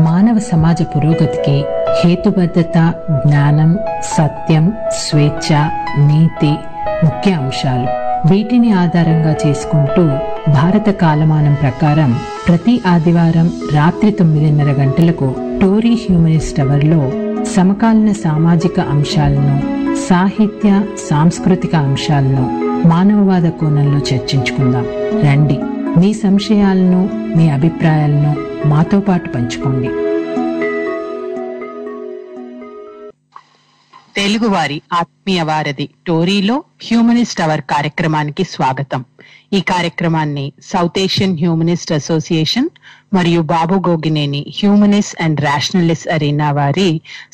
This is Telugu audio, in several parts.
మానవ సమాజ పురోగతికి హేతుబద్ధత, జ్ఞానం, సత్యం, స్వేచ్ఛ, నీతి ముఖ్య అంశాలు. వీటిని ఆధారంగా చేసుకుంటూ భారత కాలమానం ప్రకారం ప్రతి ఆదివారం రాత్రి 9:30 గంటలకు టోరీ హ్యూమనిస్ట్ అవర్లో సమకాలీన సామాజిక అంశాలను, సాహిత్య సాంస్కృతిక అంశాలను మానవవాద కోణంలో చర్చించుకుందాం. రండి, మీ సంశయాలను, మీ అభిప్రాయాలను మాతో పాటు పంచుకోండి. తెలుగువారి ఆత్మీయ వారధి టోరీలో హ్యూమనిస్ట్ అవర్ కార్యక్రమానికి స్వాగతం. ఈ కార్యక్రమాన్ని సౌత్ ఏషియన్ హ్యూమనిస్ట్ అసోసియేషన్ మరియు Babu Gogineni humanist and rationalist arena వారి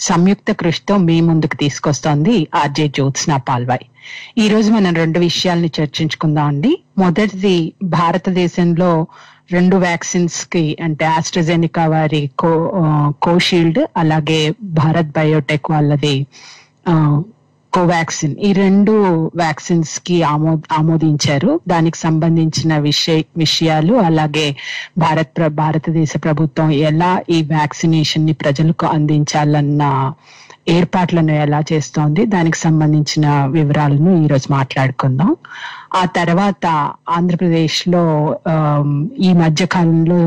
సంయుక్త కృషితో మీ ముందుకు తీసుకొస్తోంది ఆర్జే జ్యోత్స్నా పాల్వాయ్. ఈ రోజు మనం 2 విషయాలను చర్చించుకుందాం అండి. మొదటిది, భారతదేశంలో 2 వ్యాక్సిన్స్ కి, అంటే ఆస్ట్రాజెనికా వారి కోషీల్డ్, అలాగే భారత్ బయోటెక్ వాళ్ళది కోవాక్సిన్, ఈ 2 వ్యాక్సిన్స్ కి ఆమోదించారు. దానికి సంబంధించిన విషయాలు, అలాగే భారతదేశ ప్రభుత్వం ఎలా ఈ వ్యాక్సినేషన్ ని ప్రజలకు అందించాలన్న ఏర్పాట్లను ఎలా చేస్తోంది, దానికి సంబంధించిన వివరాలను ఈరోజు మాట్లాడుకుందాం. ఆ తర్వాత ఆంధ్రప్రదేశ్ లో ఈ మధ్య కాలంలో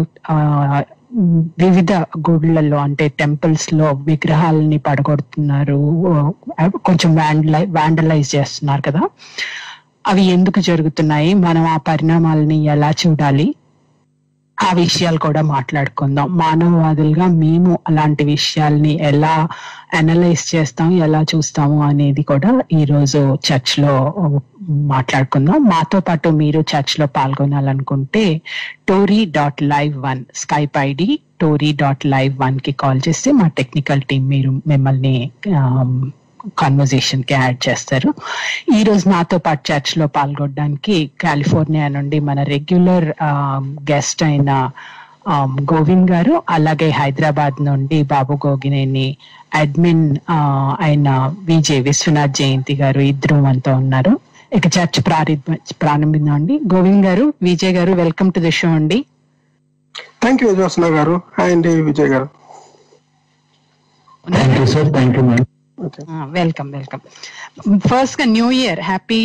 వివిధ గుడులలో, అంటే టెంపుల్స్ లో విగ్రహాలని పడగొడుతున్నారు, కొంచెం వ్యాండలైజ్ చేస్తున్నారు కదా. అవి ఎందుకు జరుగుతున్నాయి, మనం ఆ పరిణామాలని ఎలా చూడాలి, ఆ విషయాలు కూడా మాట్లాడుకుందాం. మానవవాదులుగా మేము అలాంటి విషయాల్ని ఎలా అనలైజ్ చేస్తాం, ఎలా చూస్తాము అనేది కూడా ఈ రోజు చర్చ్ లో మాట్లాడుకుందాం. మాతో పాటు మీరు చర్చ్ లో పాల్గొనాలనుకుంటే tory.live1 స్కైప్ ఐడి tory.live1 కి కాల్ చేస్తే మా టెక్నికల్ టీం మిమ్మల్ని కన్వర్జేషన్ కి యాడ్ చేస్తారు. ఈ రోజు నాతో పాటు చర్చ్ లో పాల్గొనడానికి కాలిఫోర్నియా నుండి మన రెగ్యులర్ గెస్ట్ అయిన గోవింద్ గారు, అలాగే హైదరాబాద్ నుండి బాబు గోగినేని అడ్మిన్ అయిన విజయ్ విశ్వనాథ్ జయంతి గారు, ఇద్దరు మనతో ఉన్నారు. ఇక చర్చ్ ప్రారంభిద్దాం అండి. గోవింద్ గారు, విజయ్ గారు, వెల్కమ్ టు ది షో అండి. థ్యాంక్ యూ జ్యోత్స్నా గారు. హాయ్ అండి విజయ్ గారు. వెల్కమ్. ఫస్ట్ గా new year, happy,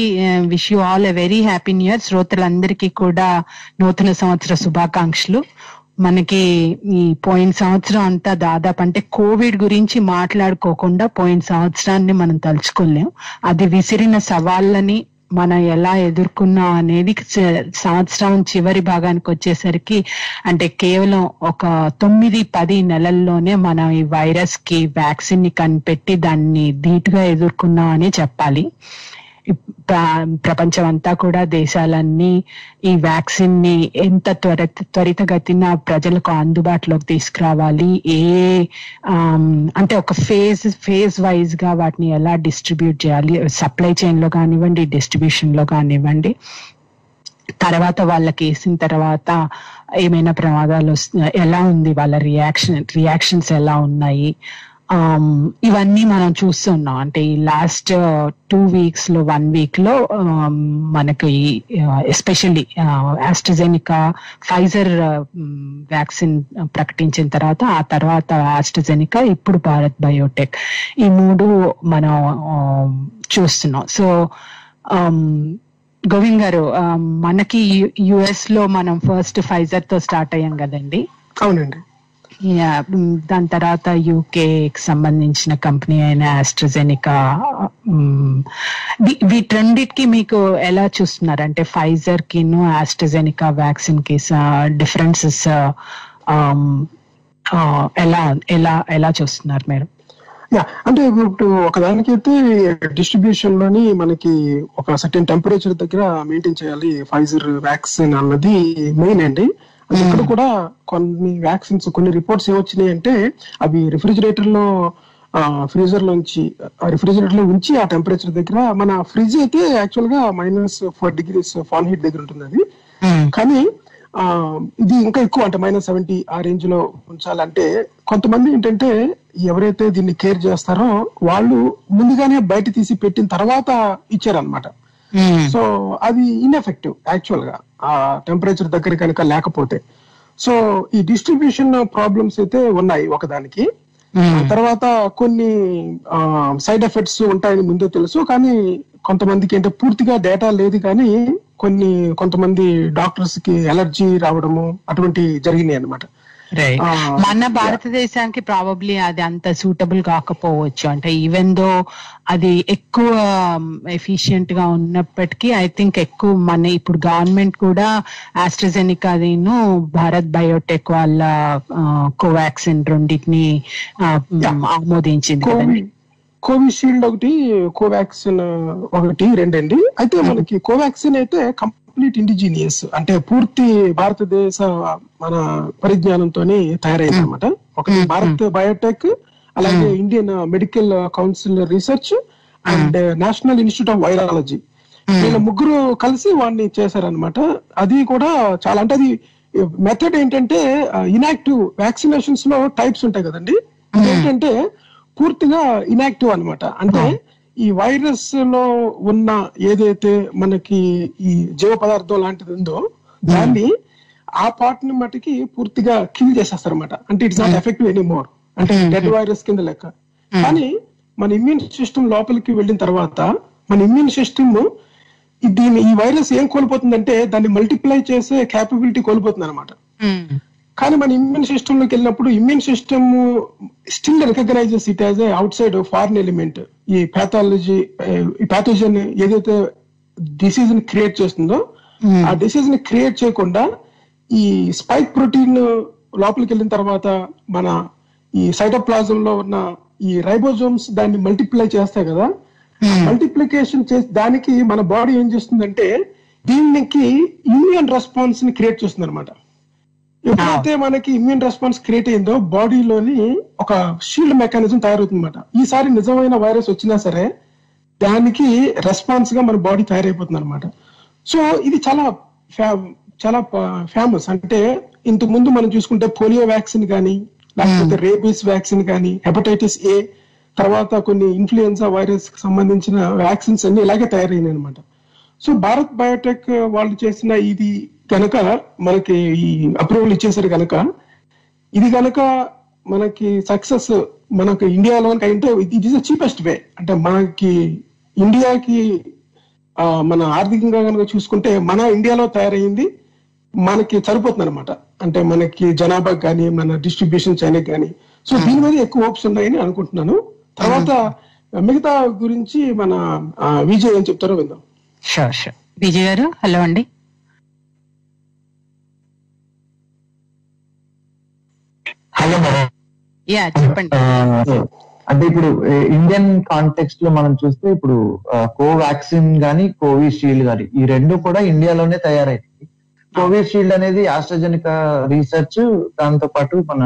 wish you all a very happy new year. శ్రోతలందరికీ కూడా నూతన సంవత్సర శుభాకాంక్షలు. మనకి ఈ పోయిన సంవత్సరం అంతా దాదాపు, అంటే కోవిడ్ గురించి మాట్లాడుకోకుండా పోయిన సంవత్సరాన్ని మనం తలుచుకోలేం. అది విసిరిన సవాళ్ళని మనం ఎలా ఎదుర్కొన్నా అనేది సంవత్సరం చివరి భాగానికి వచ్చేసరికి, అంటే కేవలం ఒక 9-10 నెలల్లోనే మనం ఈ వైరస్ కి వ్యాక్సిన్ ని కనిపెట్టి దాన్ని ధీటుగా ఎదుర్కొన్నాం అని చెప్పాలి. ప్రపంచం అంతా కూడా, దేశాలన్నీ ఈ వ్యాక్సిన్ ని ఎంత త్వరితగతిన ప్రజలకు అందుబాటులోకి తీసుకురావాలి, అంటే ఒక ఫేజ్ వైజ్ గా వాటిని ఎలా డిస్ట్రిబ్యూట్ చేయాలి, సప్లై చైన్ లో కానివ్వండి, డిస్ట్రిబ్యూషన్ లో కానివ్వండి, తర్వాత వాళ్ళకి వేసిన తర్వాత ఏమైనా ప్రమాదాలు ఎలా ఉంది, వాళ్ళ రియాక్షన్స్ ఎలా ఉన్నాయి, ఇవన్నీ మనం చూస్తున్నాం. అంటే ఈ లాస్ట్ 2 weeks లో 1 week లో మనకి ఎస్పెషల్లీ ఆస్ట్రాజెనికా, ఫైజర్ వ్యాక్సిన్ ప్రకటించిన తర్వాత, ఆ తర్వాత ఆస్ట్రాజెనికా, ఇప్పుడు భారత్ బయోటెక్, ఈ 3 మనం చూస్తున్నాం. సో గోవింద్ గారు, మనకి యుఎస్ లో మనం ఫస్ట్ ఫైజర్ తో స్టార్ట్ అయ్యాం కదండి. అవునండి. దాని తర్వాత యూకేకి సంబంధించిన కంపెనీ అయిన ఆస్ట్రాజెనికా, వీటన్నిటికి మీకు ఎలా చూస్తున్నారు? అంటే ఫైజర్ కి ఆస్ట్రాజెనికా వ్యాక్సిన్ కి డిఫరెన్సెస్ ఎలా చూస్తున్నారు మీరు? అంటే ఇప్పుడు ఒకదానికైతే డిస్ట్రిబ్యూషన్ లోని మనకి ఒక సర్టెన్ టెంపరేచర్ దగ్గర మెయింటైన్ చేయాలి ఫైజర్ వ్యాక్సిన్ అన్నది మెయిన్ అండి. ఇక్కడ కూడా కొన్ని వ్యాక్సిన్స్, కొన్ని రిపోర్ట్స్ ఏమొచ్చినాయి అంటే అవి రిఫ్రిజిరేటర్ లో ఉంచి ఆ టెంపరేచర్ దగ్గర, మన ఫ్రిడ్జ్ అయితే యాక్చువల్ గా -4 degrees ఫారెన్హీట్ దగ్గర ఉంటుంది అది, కానీ ఇది ఇంకా ఎక్కువ, అంటే -70 ఆ రేంజ్ లో ఉంచాలంటే, కొంతమంది ఏంటంటే ఎవరైతే దీన్ని కేర్ చేస్తారో వాళ్ళు ముందుగానే బయట తీసి పెట్టిన తర్వాత ఇచ్చారనమాట. సో అది ఇన్ఎఫెక్టివ్ యాక్చువల్ గా ఆ టెంపరేచర్ దగ్గర కనుక లేకపోతే. సో ఈ డిస్ట్రిబ్యూషన్ ప్రాబ్లమ్స్ అయితే ఉన్నాయి ఒకదానికి. తర్వాత కొన్ని సైడ్ ఎఫెక్ట్స్ ఉంటాయని ముందే తెలుసు, కానీ కొంతమందికి అంటే పూర్తిగా డేటా లేదు, కానీ కొంతమంది డాక్టర్స్ కి ఎలర్జీ రావడము అటువంటి జరిగినాయి అనమాట. మన భారతదేశానికి ప్రాబబ్లీ అది అంత సూటబుల్ కాకపోవచ్చు. అంటే ఈవెన్ దో అది ఎక్కువ ఎఫిషియెంట్ గా ఉన్నప్పటికీ ఐ థింక్ ఎక్కువ మన ఇప్పుడు గవర్నమెంట్ కూడా ఆస్ట్రాజెనికా భారత్ బయోటెక్ వాళ్ళ కోవాక్సిన్ రెండింటిని ఆమోదించింది. కోవిషీల్డ్ ఒకటి, కోవాక్సిన్ ఒకటి, రెండండి. అయితే మనకి కోవాక్సిన్ అయితే కంప్లీట్ ఇండిజీనియస్, అంటే పూర్తి భారతదేశ మన పరిజ్ఞానంతో తయారైంది అనమాట. ఒకటి భారత్ బయోటెక్, అలాగే Indian medical council research and national institute of virology, వీళ్ళ ముగ్గురు కలిసి వాడిని చేశారనమాట. అది కూడా చాలా, అంటే అది మెథడ్ ఏంటంటే ఇనాక్టివ్ వ్యాక్సినేషన్స్ లో టైప్స్ ఉంటాయి కదండి, ఏంటంటే పూర్తిగా ఇనాక్టివ్ అనమాట. అంటే ఈ వైరస్ లో ఉన్న ఏదైతే మనకి ఈ జీవ పదార్థం లాంటిది ఉందో దాన్ని ఆ పార్ట్ ని మటుకి పూర్తిగా కిల్ చేసేస్తారు అనమాట. అంటే it's not effective any more, అంటే డెడ్ వైరస్ కింద లెక్క. కానీ మన ఇమ్యూన్ సిస్టమ్ లోపలికి వెళ్ళిన తర్వాత మన ఇమ్యూన్ సిస్టమ్ ఈ వైరస్ ఏం కోల్పోతుందంటే దాన్ని మల్టిప్లై చేసే క్యాపబిలిటీ కోల్పోతుంది అనమాట. కానీ మన ఇమ్యూన్ సిస్టమ్ లోకి వెళ్ళినప్పుడు immune system still recognizes it as a outside foreign element. ఈ ప్యాథోజన్ ఏదైతే డిసీజ్ ని క్రియేట్ చేస్తుందో ఆ డిసీజ్ ని క్రియేట్ చేయకుండా ఈ స్పైక్ ప్రోటీన్ లోపలికి వెళ్ళిన తర్వాత మన ఈ సైటోప్లాజం లో ఉన్న ఈ రైబోజోమ్స్ దాన్ని మల్టిప్లై చేస్తాయి కదా. మల్టిప్లికేషన్ చేసి దానికి మన బాడీ ఏం చేస్తుందంటే దీనికి ఇమ్యూన్ రెస్పాన్స్ ని క్రియేట్ చేస్తుంది అనమాట. ఎప్పుడైతే మనకి ఇమ్యూన్ రెస్పాన్స్ క్రియేట్ అయిందో బాడీలోని ఒక షీల్డ్ మెకానిజం తయారవుతుంది అనమాట. ఈసారి నిజమైన వైరస్ వచ్చినా సరే దానికి రెస్పాన్స్ గా మన బాడీ తయారైపోతుంది అనమాట. సో ఇది చాలా ఫేమస్. అంటే ఇంతకు ముందు మనం చూసుకుంటే పోలియో వ్యాక్సిన్ కానీ, లేకపోతే రేబీస్ వ్యాక్సిన్ కానీ, హెపటైటిస్ ఏ, తర్వాత కొన్ని ఇన్ఫ్లుయెన్జా వైరస్ కి సంబంధించిన వ్యాక్సిన్స్ అన్ని ఇలాగే తయారైనాయి అనమాట. సో భారత్ బయోటెక్ వాళ్ళు చేసిన ఇది కనుక మనకి ఈ అప్రూవల్ ఇచ్చేసరి కనుక ఇది కనుక మనకి సక్సెస్ మనకి ఇండియాలో అంటే ఇట్ ఈస్ ద చీపెస్ట్ వే. అంటే మనకి ఇండియాకి మన ఆర్థికంగా కనుక చూసుకుంటే మన ఇండియాలో తయారైంది మనకి సరిపోతుంది అనమాట. అంటే మనకి జనాభాకి కానీ మన డిస్ట్రిబ్యూషన్ చైనాకి కానీ. సో దీని మీద ఎక్కువ హోప్స్ ఉన్నాయని అనుకుంటున్నాను. తర్వాత మిగతా గురించి మన విజయ్ ఏం చెప్తారో విందాం. విజయ్ గారు, హలో అండి. Hello madam. చెప్పండి. అంటే ఇప్పుడు ఇండియన్ కాంటెక్స్ట్ లో మనం చూస్తే ఇప్పుడు కోవాక్సిన్ గానీ కోవిషీల్డ్ గానీ ఈ రెండు కూడా ఇండియాలోనే తయారైంది. కోవిషీల్డ్ అనేది ఆస్ట్రాజెనికా రీసెర్చ్, దాంతో పాటు మన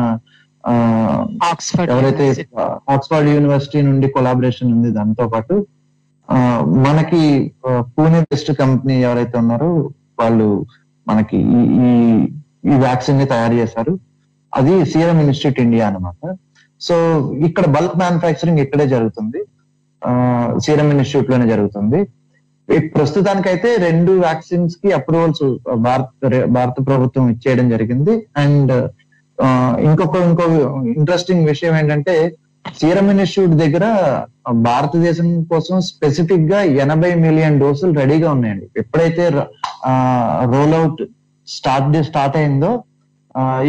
ఎవరైతే ఆక్స్ఫర్డ్ యూనివర్సిటీ నుండి కొలాబరేషన్ ఉంది. దాంతో పాటు మనకి పూణే బెస్ట్ కంపెనీ ఎవరైతే ఉన్నారో వాళ్ళు మనకి ఈ వ్యాక్సిన్ ని తయారు చేశారు. అది సీరం ఇన్స్టిట్యూట్ ఇండియా అన్నమాట. సో ఇక్కడ బల్క్ మ్యానుఫ్యాక్చరింగ్ ఇక్కడే జరుగుతుంది, సీరం ఇన్స్టిట్యూట్ లోనే జరుగుతుంది. ప్రస్తుతానికైతే 2 వ్యాక్సిన్స్ కి అప్రూవల్స్ భారత ప్రభుత్వం ఇచ్చేయడం జరిగింది. అండ్ ఇంకో ఇంట్రెస్టింగ్ విషయం ఏంటంటే సీరం ఇన్స్టిట్యూట్ దగ్గర భారతదేశం కోసం స్పెసిఫిక్ గా 80 మిలియన్ డోసులు రెడీగా ఉన్నాయండి. ఎప్పుడైతే రోల్ అవుట్ స్టార్ట్ అయిందో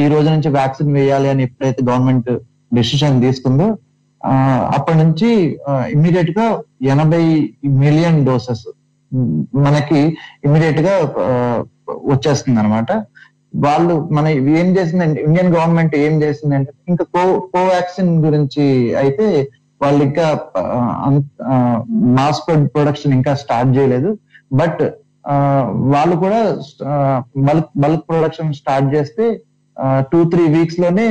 ఈ రోజు నుంచి వ్యాక్సిన్ వేయాలి అని ఎప్పుడైతే గవర్నమెంట్ డెసిషన్ తీసుకుందో అప్పటి నుంచి ఇమ్మీడియట్ గా 80 మిలియన్ డోసెస్ మనకి ఇమ్మీడియట్ గా వచ్చేస్తుంది అనమాట. వాళ్ళు ఏం చేసిందంటే ఇండియన్ గవర్నమెంట్ ఏం చేసిందంటే ఇంకా కోవాక్సిన్ గురించి అయితే వాళ్ళు ఇంకా మాస్ ప్రొడక్షన్ ఇంకా స్టార్ట్ చేయలేదు. బట్ వాళ్ళు కూడా బల్క్ ప్రొడక్షన్ స్టార్ట్ చేస్తే 2-3 వీక్స్ లోనే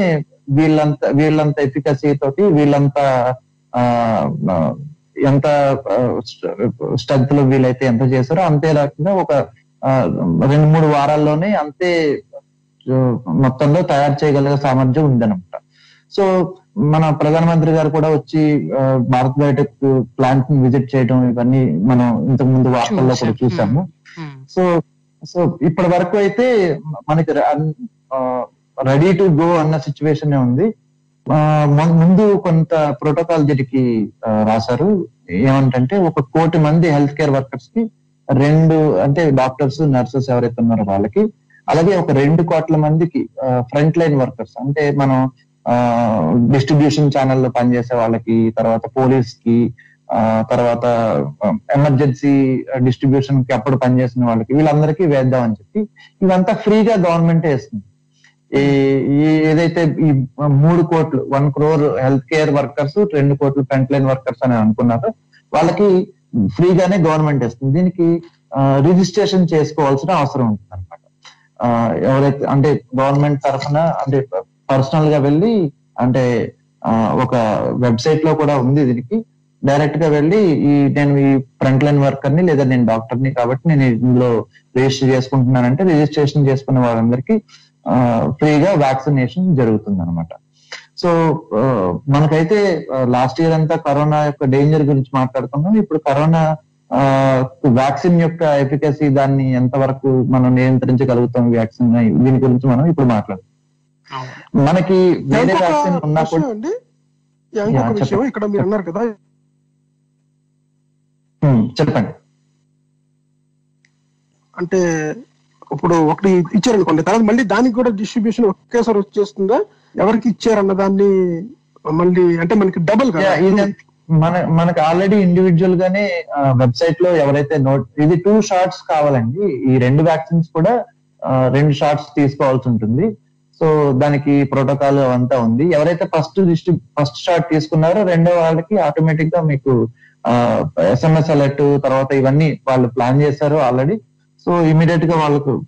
వీళ్ళంత ఎఫికసీ తోటి వీళ్ళంతా ఎంత స్ట్రెంత్ లో వీలైతే ఎంత చేశారో అంతే రకంగా ఒక 2-3 వారాల్లోనే అంతే మొత్తంలో తయారు చేయగలిగే సామర్థ్యం ఉందన్నమాట. సో మన ప్రధానమంత్రి గారు కూడా వచ్చి భారత్ బయోటెక్ ప్లాంట్ ని విజిట్ చేయడం ఇవన్నీ మనం ఇంతకు ముందు వార్తల్లో కూడా చూసాము. సో ఇప్పటి వరకు అయితే మనకి రెడీ టు గో అన్న సిచ్యువేషన్ ఉంది. ముందు కొంత ప్రోటోకాల్ దీనికి రాశారు. ఏమంటే 1 కోటి మంది హెల్త్ కేర్ వర్కర్స్ కి 2 అంటే డాక్టర్స్ నర్సెస్ ఎవరైతే ఉన్నారో వాళ్ళకి, అలాగే 2 కోట్ల మందికి ఫ్రంట్ లైన్ వర్కర్స్ అంటే మనం డిస్ట్రిబ్యూషన్ ఛానల్లో పనిచేసే వాళ్ళకి, తర్వాత పోలీస్ కి, తర్వాత ఎమర్జెన్సీ డిస్ట్రిబ్యూషన్ కి అప్పుడు పనిచేసిన వాళ్ళకి, వీళ్ళందరికీ వేద్దామని చెప్పి ఇవంతా ఫ్రీగా గవర్నమెంట్ వేస్తుంది. ఏదైతే ఈ 3 కోట్లు 1 crore హెల్త్ కేర్ వర్కర్స్, 2 కోట్లు ఫ్రంట్ లైన్ వర్కర్స్ అని అనుకున్నారో వాళ్ళకి ఫ్రీగానే గవర్నమెంట్ ఇస్తుంది. దీనికి రిజిస్ట్రేషన్ చేసుకోవాల్సిన అవసరం ఉంటుంది అనమాట. ఎవరైతే అంటే గవర్నమెంట్ తరఫున అంటే పర్సనల్ గా వెళ్ళి, అంటే ఒక వెబ్సైట్ లో కూడా ఉంది దీనికి, డైరెక్ట్ గా వెళ్ళి నేను ఈ ఫ్రంట్ లైన్ వర్కర్ ని లేదా నేను డాక్టర్ ని కాబట్టి నేను ఇందులో రిజిస్టర్ చేసుకుంటున్నానంటే రిజిస్ట్రేషన్ చేసుకున్న వాళ్ళందరికీ ఫ్రీగా వ్యాక్సినేషన్ జరుగుతుంది అనమాట. సో మనకైతే లాస్ట్ ఇయర్ అంతా కరోనా యొక్క డేంజర్ గురించి మాట్లాడుకున్నాం. ఇప్పుడు కరోనా వ్యాక్సిన్ యొక్క ఎఫికసీ, దాన్ని ఎంతవరకు మనం నియంత్రించగలుగుతాం వ్యాక్సిన్, దీని గురించి మనం ఇప్పుడు మాట్లాడుతాం. మనకి వేరే వ్యాక్సిన్ ఉన్నా కూడా ఇక్కడ మీరు అన్నారు కదా, చెప్పండి. అంటే ఇప్పుడు ఒకటి ఇచ్చారనుకోండి, తర్వాత మళ్ళీ దానికి కూడా డిస్ట్రిబ్యూషన్ ఒకేసారి వచ్చేస్తుందా? ఎవరికి ఇచ్చారన్న దాన్ని మళ్ళీ అంటే మనకి డబుల్ మనకి ఆల్రెడీ ఇండివిజువల్ గానే వెబ్సైట్ లో ఎవరైతే ఇది 2 షాట్స్ కావాలండి. ఈ 2 వ్యాక్సిన్స్ కూడా 2 షాట్స్ తీసుకోవాల్సి ఉంటుంది. సో దానికి ప్రోటోకాల్ అంతా ఉంది. ఎవరైతే ఫస్ట్ షాట్ తీసుకున్నారో రెండో వాళ్ళకి ఆటోమేటిక్ గా మీకు SMS అలర్ట్, తర్వాత ఇవన్నీ వాళ్ళు ప్లాన్ చేశారు ఆల్రెడీ. సో ఇమీడియట్ గా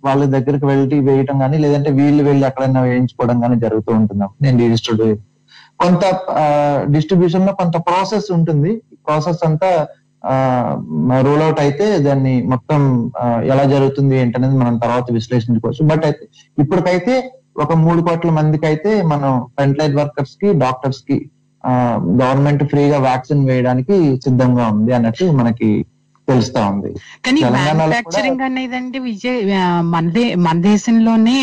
వాళ్ళ దగ్గరికి వెళ్ళి వేయటం కానీ, లేదంటే వీళ్ళు వెళ్ళి ఎక్కడైనా వేయించుకోవడం కానీ జరుగుతూ ఉంటుంది. నేను రిజిస్టర్డ్ కొంత డిస్ట్రిబ్యూషన్ లో కొంత ప్రాసెస్ ఉంటుంది. ప్రాసెస్ అంతా రోల్ అవుట్ అయితే దాన్ని మొత్తం ఎలా జరుగుతుంది ఏంటనేది మనం తర్వాత విశ్లేషించుకోవచ్చు. బట్ అయితే ఇప్పటికైతే 3 కోట్ల మందికి అయితే మనం ఫ్రంట్ లైన్ వర్కర్స్ కి, డాక్టర్స్ కి గవర్నమెంట్ ఫ్రీగా వ్యాక్సిన్ వేయడానికి సిద్ధంగా ఉంది అన్నట్టు మనకి తెలుస్తా ఉంది. కానీ మ్యానుఫ్యాక్చరింగ్ అనేదంటే విజయ్ మన దేశంలోనే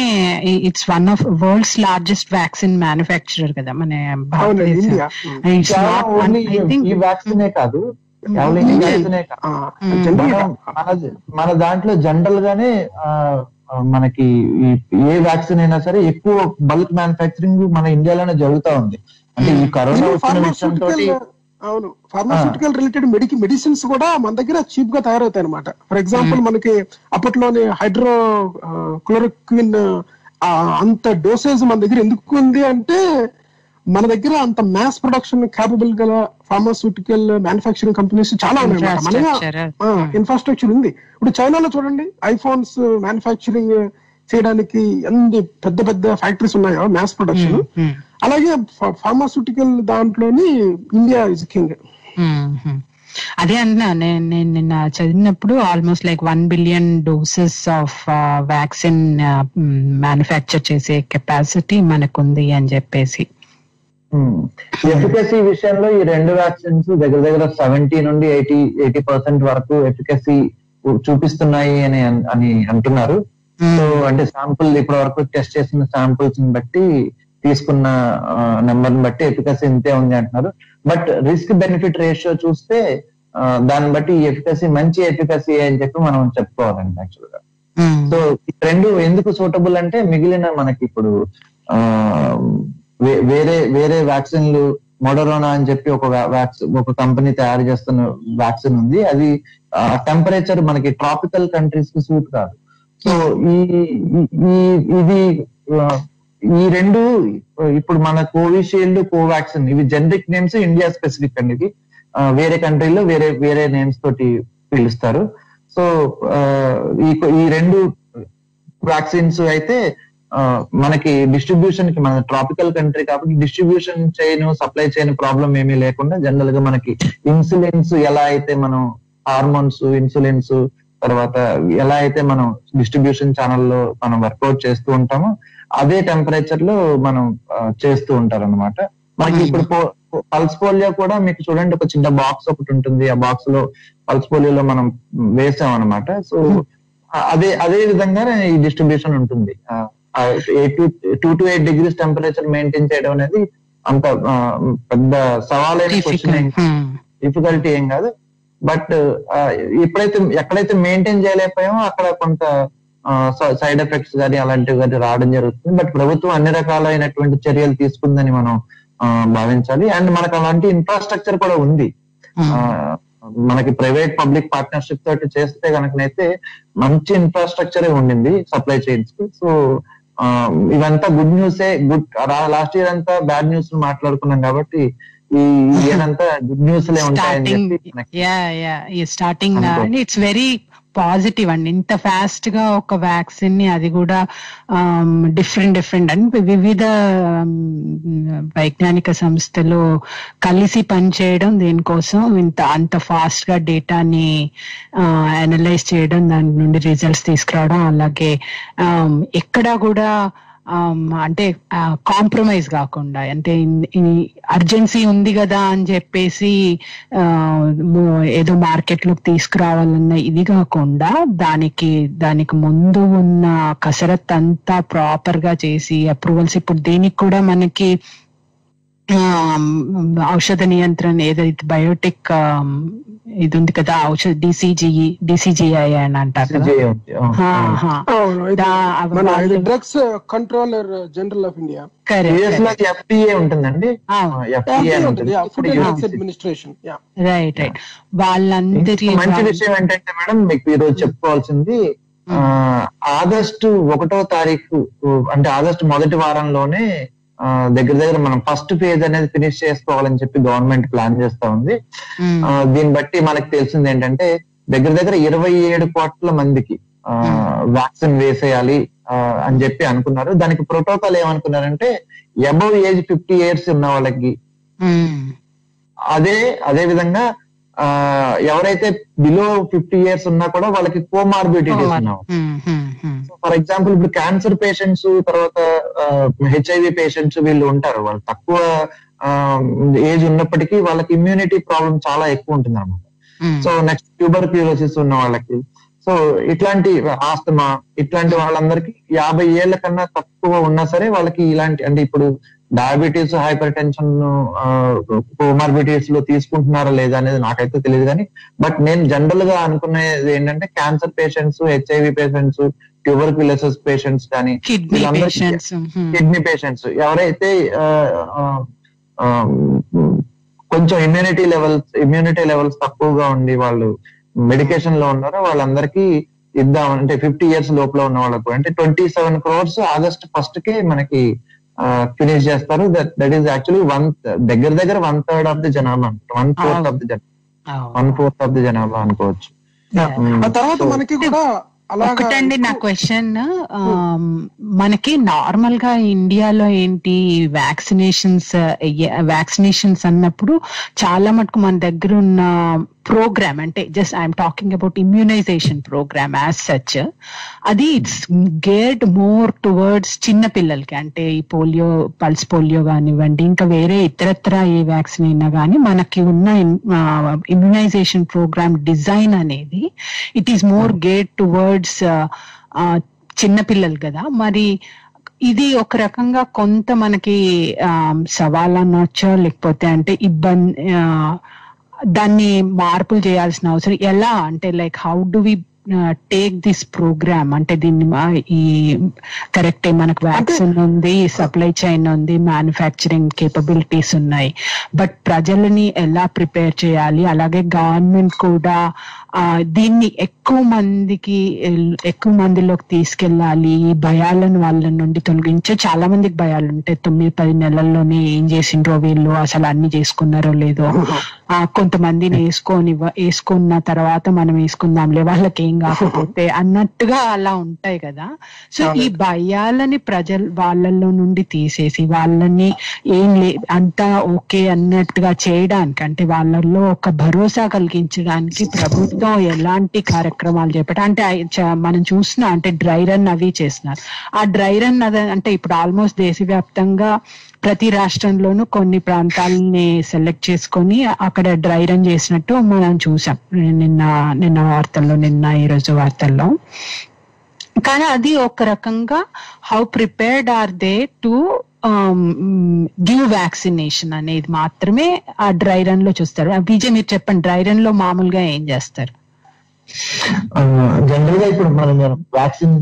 it's one of world's largest vaccine manufacturer కదా మన భారతదేశం. ఈ వ్యాక్సినే కాదు, మన దాంట్లో జనరల్ గానే మనకి ఏ వ్యాక్సిన్ అయినా సరే ఎక్కువ బల్క్ మ్యానుఫ్యాక్చరింగ్ మన ఇండియాలోనే జరుగుతా ఉంది. అంటే ఈ కరోనా వచ్చిన విషయంతో అవును, ఫార్మాస్యూటికల్ రిలేటెడ్ మెడిసిన్స్ కూడా మన దగ్గర చీప్ గా తయారవుతాయి అనమాట. ఫర్ ఎగ్జాంపుల్ మనకి అప్పట్లోనే హైడ్రో క్లోరోక్విన్ అంత డోసేజ్ మన దగ్గర ఎందుకు ఉంది అంటే మన దగ్గర అంత మ్యాస్ ప్రొడక్షన్ క్యాపబుల్ గల ఫార్మాస్యూటికల్ మ్యానుఫ్యాక్చరింగ్ కంపెనీస్ చాలా ఉన్నాయి. మన ఇన్ఫ్రాస్ట్రక్చర్ ఉంది. ఇప్పుడు చైనాలో చూడండి, ఐఫోన్స్ మ్యానుఫ్యాక్చరింగ్ చేయడానికి ఎన్ని పెద్ద పెద్ద ఫ్యాక్టరీస్ ఉన్నాయో మ్యాస్ ప్రొడక్షన్, అలాగే ఫార్మాస్యూటికల్ దాంట్లోని ఇండియా ఇస్ కింగ్. అదే అన్నా నేను నిన్న చదివినప్పుడు almost like 1 billion doses of vaccine manufacture చేసే కెపాసిటీ మనకుంది అని చెప్పేసి. ఎఫికసీ విషయంలో ఈ 2 వ్యాక్సిన్స్ దగ్గర 70 నుండి 80% వరకు ఎఫికసీ చూపిస్తున్నాయి అని అంటున్నారు. సో అంటే శాంపుల్ ఇప్పటి వరకు టెస్ట్ చేసిన శాంపుల్స్ ని బట్టి, తీసుకున్న నెంబర్ ని బట్టి ఎఫికసీ ఇంతే ఉంది అంటున్నారు. బట్ రిస్క్ బెనిఫిట్ రేషియో చూస్తే దాన్ని బట్టి ఈ ఎఫికసీ మంచి ఎఫికసీ అని చెప్పి మనం చెప్పుకోవాలండి యాక్చువల్ గా. సో ఈ 2 ఎందుకు సూటబుల్ అంటే మిగిలిన మనకి ఇప్పుడు వేరే వ్యాక్సిన్లు, మోడరోనా అని చెప్పి ఒక కంపెనీ తయారు చేస్తున్న వ్యాక్సిన్ ఉంది. అది టెంపరేచర్ మనకి ట్రాపికల్ కంట్రీస్ కి సూట్ కాదు. సో ఇది ఈ 2 ఇప్పుడు మన కోవిషీల్డ్, కోవాక్సిన్ ఇవి జనరిక్ నేమ్స్, ఇండియా స్పెసిఫిక్ అండి. ఇది వేరే కంట్రీలో వేరే నేమ్స్ తోటి పిలుస్తారు. సో ఈ 2 వ్యాక్సిన్స్ అయితే మనకి డిస్ట్రిబ్యూషన్ కి, మన ట్రాపికల్ కంట్రీ కాబట్టి డిస్ట్రిబ్యూషన్ సప్లై చైన్ ప్రాబ్లం ఏమీ లేకుండా జనరల్ గా మనకి ఇన్సులిన్స్ ఎలా అయితే మనం హార్మోన్స్, ఇన్సులిన్స్ తర్వాత ఎలా అయితే మనం డిస్ట్రిబ్యూషన్ ఛానల్లో మనం వర్కౌట్ చేస్తూ ఉంటామో అదే టెంపరేచర్ లో మనం చేస్తూ ఉంటారు అనమాట. మనకి ఇప్పుడు పల్స్ పోలియో కూడా మీకు చూడండి, ఒక చిన్న బాక్స్ ఒకటి ఉంటుంది. ఆ బాక్స్ లో పల్స్ పోలియోలో మనం వేసాం అనమాట. సో అదే విధంగా ఈ డిస్ట్రిబ్యూషన్ ఉంటుంది. 2 to 8 degrees టెంపరేచర్ మెయింటైన్ చేయడం అనేది అంత పెద్ద సవాలైన క్వశ్చన్, డిఫికల్టీ ఏం కాదు. బట్ ఎక్కడైతే మెయింటైన్ చేయలేకపోయామో అక్కడ కొంత సైడ్ ఎఫెక్ట్స్ కానీ అలాంటివి కానీ రావడం జరుగుతుంది. బట్ ప్రభుత్వం అన్ని రకాలైనటువంటి చర్యలు తీసుకుందని మనం భావించాలి. అండ్ మనకు అలాంటి ఇన్ఫ్రాస్ట్రక్చర్ కూడా ఉంది. మనకి ప్రైవేట్ పబ్లిక్ పార్ట్నర్షిప్ తోటి చేస్తే కనుకనైతే మంచి ఇన్ఫ్రాస్ట్రక్చరే ఉండింది సప్లై చైన్స్ కి. సో ఇవంతా గుడ్ న్యూసే. లాస్ట్ ఇయర్ అంతా బ్యాడ్ న్యూస్ మాట్లాడుకున్నాం కాబట్టి ఈ ఇయర్ అంతా గుడ్ న్యూస్ లే ఉంటాయని చెప్పి స్టార్టింగ్ ఇట్స్ వెరీ పాజిటివ్ అండి. ఇంత ఫాస్ట్ గా ఒక వ్యాక్సిన్ ని, అది కూడా డిఫరెంట్ అని వివిధ వైజ్ఞానిక సంస్థలు కలిసి పనిచేయడం దీనికోసం, అంత ఫాస్ట్ గా డేటాని అనలైజ్ చేయడం, దాని నుండి రిజల్ట్స్ తీసుకురావడం, అలాగే ఎక్కడా కూడా అంటే కాంప్రమైజ్ కాకుండా, అంటే అర్జెన్సీ ఉంది కదా అని చెప్పేసి ఏదో మార్కెట్ లోకి తీసుకురావాలన్న ఇది కాకుండా దానికి ముందు ఉన్న కసరత్ అంతా ప్రాపర్ గా చేసి అప్రూవల్స్, ఇప్పుడు దీనికి కూడా మనకి ఔషధ నియంత్రణ ఏదైతే బయోటెక్ ఇది ఉంది కదా, ఔషధ డిసిజిఐ అని అంటారు drugs controller general of India. FDA ఉంటుందండి, అడ్మినిస్ట్రేషన్. రైట్. వాళ్ళందరి మంచి విషయం ఏంటంటే మేడం, మీకు ఈ రోజు చెప్పుకోవాల్సింది, ఆగస్టు 1వ తారీఖు అంటే ఆగస్టు మొదటి వారంలోనే దగ్గర మనం ఫస్ట్ ఫేజ్ అనేది ఫినిష్ చేసుకోవాలని చెప్పి గవర్నమెంట్ ప్లాన్ చేస్తా ఉంది. దీన్ని బట్టి మనకు తెలిసింది ఏంటంటే దగ్గర 27 కోట్ల మందికి వ్యాక్సిన్ వేసేయాలి అని చెప్పి అనుకున్నారు. దానికి ప్రోటోకాల్ ఏమనుకున్నారంటే అబౌవ్ ఏజ్ 50 years ఉన్న వాళ్ళకి, అదే విధంగా ఎవరైతే బిలో 50 years ఉన్నా కూడా వాళ్ళకి కోమార్బిడిటీస్ ఉన్నాయి. ఫర్ ఎగ్జాంపుల్ ఇప్పుడు క్యాన్సర్ పేషెంట్స్, తర్వాత HIV పేషెంట్స్ వీళ్ళు ఉంటారు, వాళ్ళు తక్కువ ఏజ్ ఉన్నప్పటికీ వాళ్ళకి ఇమ్యూనిటీ ప్రాబ్లం చాలా ఎక్కువ ఉంటుంది అనమాట. సో నెక్స్ట్ ట్యూబర్క్యూలోసిస్ ఉన్న వాళ్ళకి, సో ఇట్లాంటి ఆస్తమా, ఇట్లాంటి వాళ్ళందరికీ 50 ఏళ్ల కన్నా తక్కువ ఉన్నా సరే వాళ్ళకి ఇలాంటి, అంటే ఇప్పుడు డయాబెటీస్, హైపర్ టెన్షన్, కోమార్బిడిటీస్ లో తీసుకుంటున్నారా లేదా అనేది నాకైతే తెలియదు. కానీ బట్ నేను జనరల్ గా అనుకునేది ఏంటంటే cancer patients, HIV patients, tuberculosis patients కానీ, కిడ్నీ పేషెంట్స్ ఎవరైతే కొంచెం ఇమ్యూనిటీ లెవెల్స్ తక్కువగా ఉండి వాళ్ళు మెడికేషన్ లో ఉన్నారో వాళ్ళందరికీ ఇద్దాం. అంటే 50 years లోపల ఉన్న వాళ్ళకు అంటే 27 crores ఆగస్ట్ 1st కి మనకి ఫినిష్ చేస్తారు. దట్ ఈస్ యాక్చువల్లీ దగ్గర 1/3 ఆఫ్ ది జనాభా, 1/4 ఆఫ్ ది జనాభా అనుకోవచ్చు. తర్వాత మనకి కూడా ఒకటండి నా క్వశ్చన్, మనకి నార్మల్ గా ఇండియాలో ఏంటి వ్యాక్సినేషన్స్ అన్నప్పుడు చాలా మటుకు మన దగ్గర ఉన్న ప్రోగ్రామ్, అంటే just I'm talking about immunization program as such, అది ఇట్స్ గేర్డ్ మోర్ టువర్డ్స్ చిన్న పిల్లలకి. అంటే ఈ పోలియో, పల్స్ పోలియో కానివ్వండి, ఇంకా వేరే ఇతరత్ర ఏ వ్యాక్సిన్ అయినా కానీ మనకి ఉన్న ఇమ్యూనైజేషన్ ప్రోగ్రామ్ డిజైన్ అనేది it is more geared towards చిన్నపిల్లలు కదా. మరి ఇది ఒక రకంగా కొంత మనకి సవాల్ అనొచ్చో, లేకపోతే అంటే ఇబ్బంది, దాన్ని మార్పులు చేయాల్సిన అవసరం ఎలా, అంటే like how do we take this program, అంటే దీన్ని ఈ కరెక్టే మనకు వ్యాక్సిన్ ఉంది, సప్లై చైన్ ఉంది, మ్యానుఫ్యాక్చరింగ్ కేపబిలిటీస్ ఉన్నాయి, బట్ ప్రజలని ఎలా ప్రిపేర్ చేయాలి, అలాగే గవర్నమెంట్ కూడా దీన్ని ఎక్కువ మందిలోకి తీసుకెళ్ళాలి, ఈ భయాలను వాళ్ళ నుండి తొలగించే. చాలా మందికి భయాలు ఉంటాయి, 9-10 నెలల్లోనే ఏం చేసిండ్రో వీళ్ళు, అసలు అన్ని చేసుకున్నారో లేదో, కొంతమందిని వేసుకున్న తర్వాత మనం వేసుకుందాంలే వాళ్ళకి ఏం కాకపోతే అన్నట్టుగా అలా ఉంటాయి కదా. సో ఈ భయాలని వాళ్ళల్లో నుండి తీసేసి వాళ్ళని ఏం అంతా ఓకే అన్నట్టుగా చేయడానికి, అంటే వాళ్ళల్లో ఒక భరోసా కలిగించడానికి ప్రభుత్వం ఎలాంటి కార్యక్రమాలు చేపట్టాలి అంటే మనం చూసినా, అంటే డ్రై రన్ అవి చేస్తున్నారు. ఆ డ్రై రన్ అంటే ఇప్పుడు ఆల్మోస్ట్ దేశవ్యాప్తంగా ప్రతి రాష్ట్రంలోనూ కొన్ని ప్రాంతాలని సెలెక్ట్ చేసుకొని అక్కడ డ్రై రన్ చేసినట్టు మనం చూసాం నిన్న వార్తల్లో, ఈ రోజు వార్తల్లో. కానీ అది ఒక రకంగా how prepared are they to give vaccination అనేది మాత్రమే ఆ డ్రై రన్ లో చూస్తారు. విజయ్ మీరు చెప్పండి, డ్రై రన్ లో మామూలుగా ఏం చేస్తారు? జనరల్ గా ఇప్పుడు మనం వ్యాక్సిన్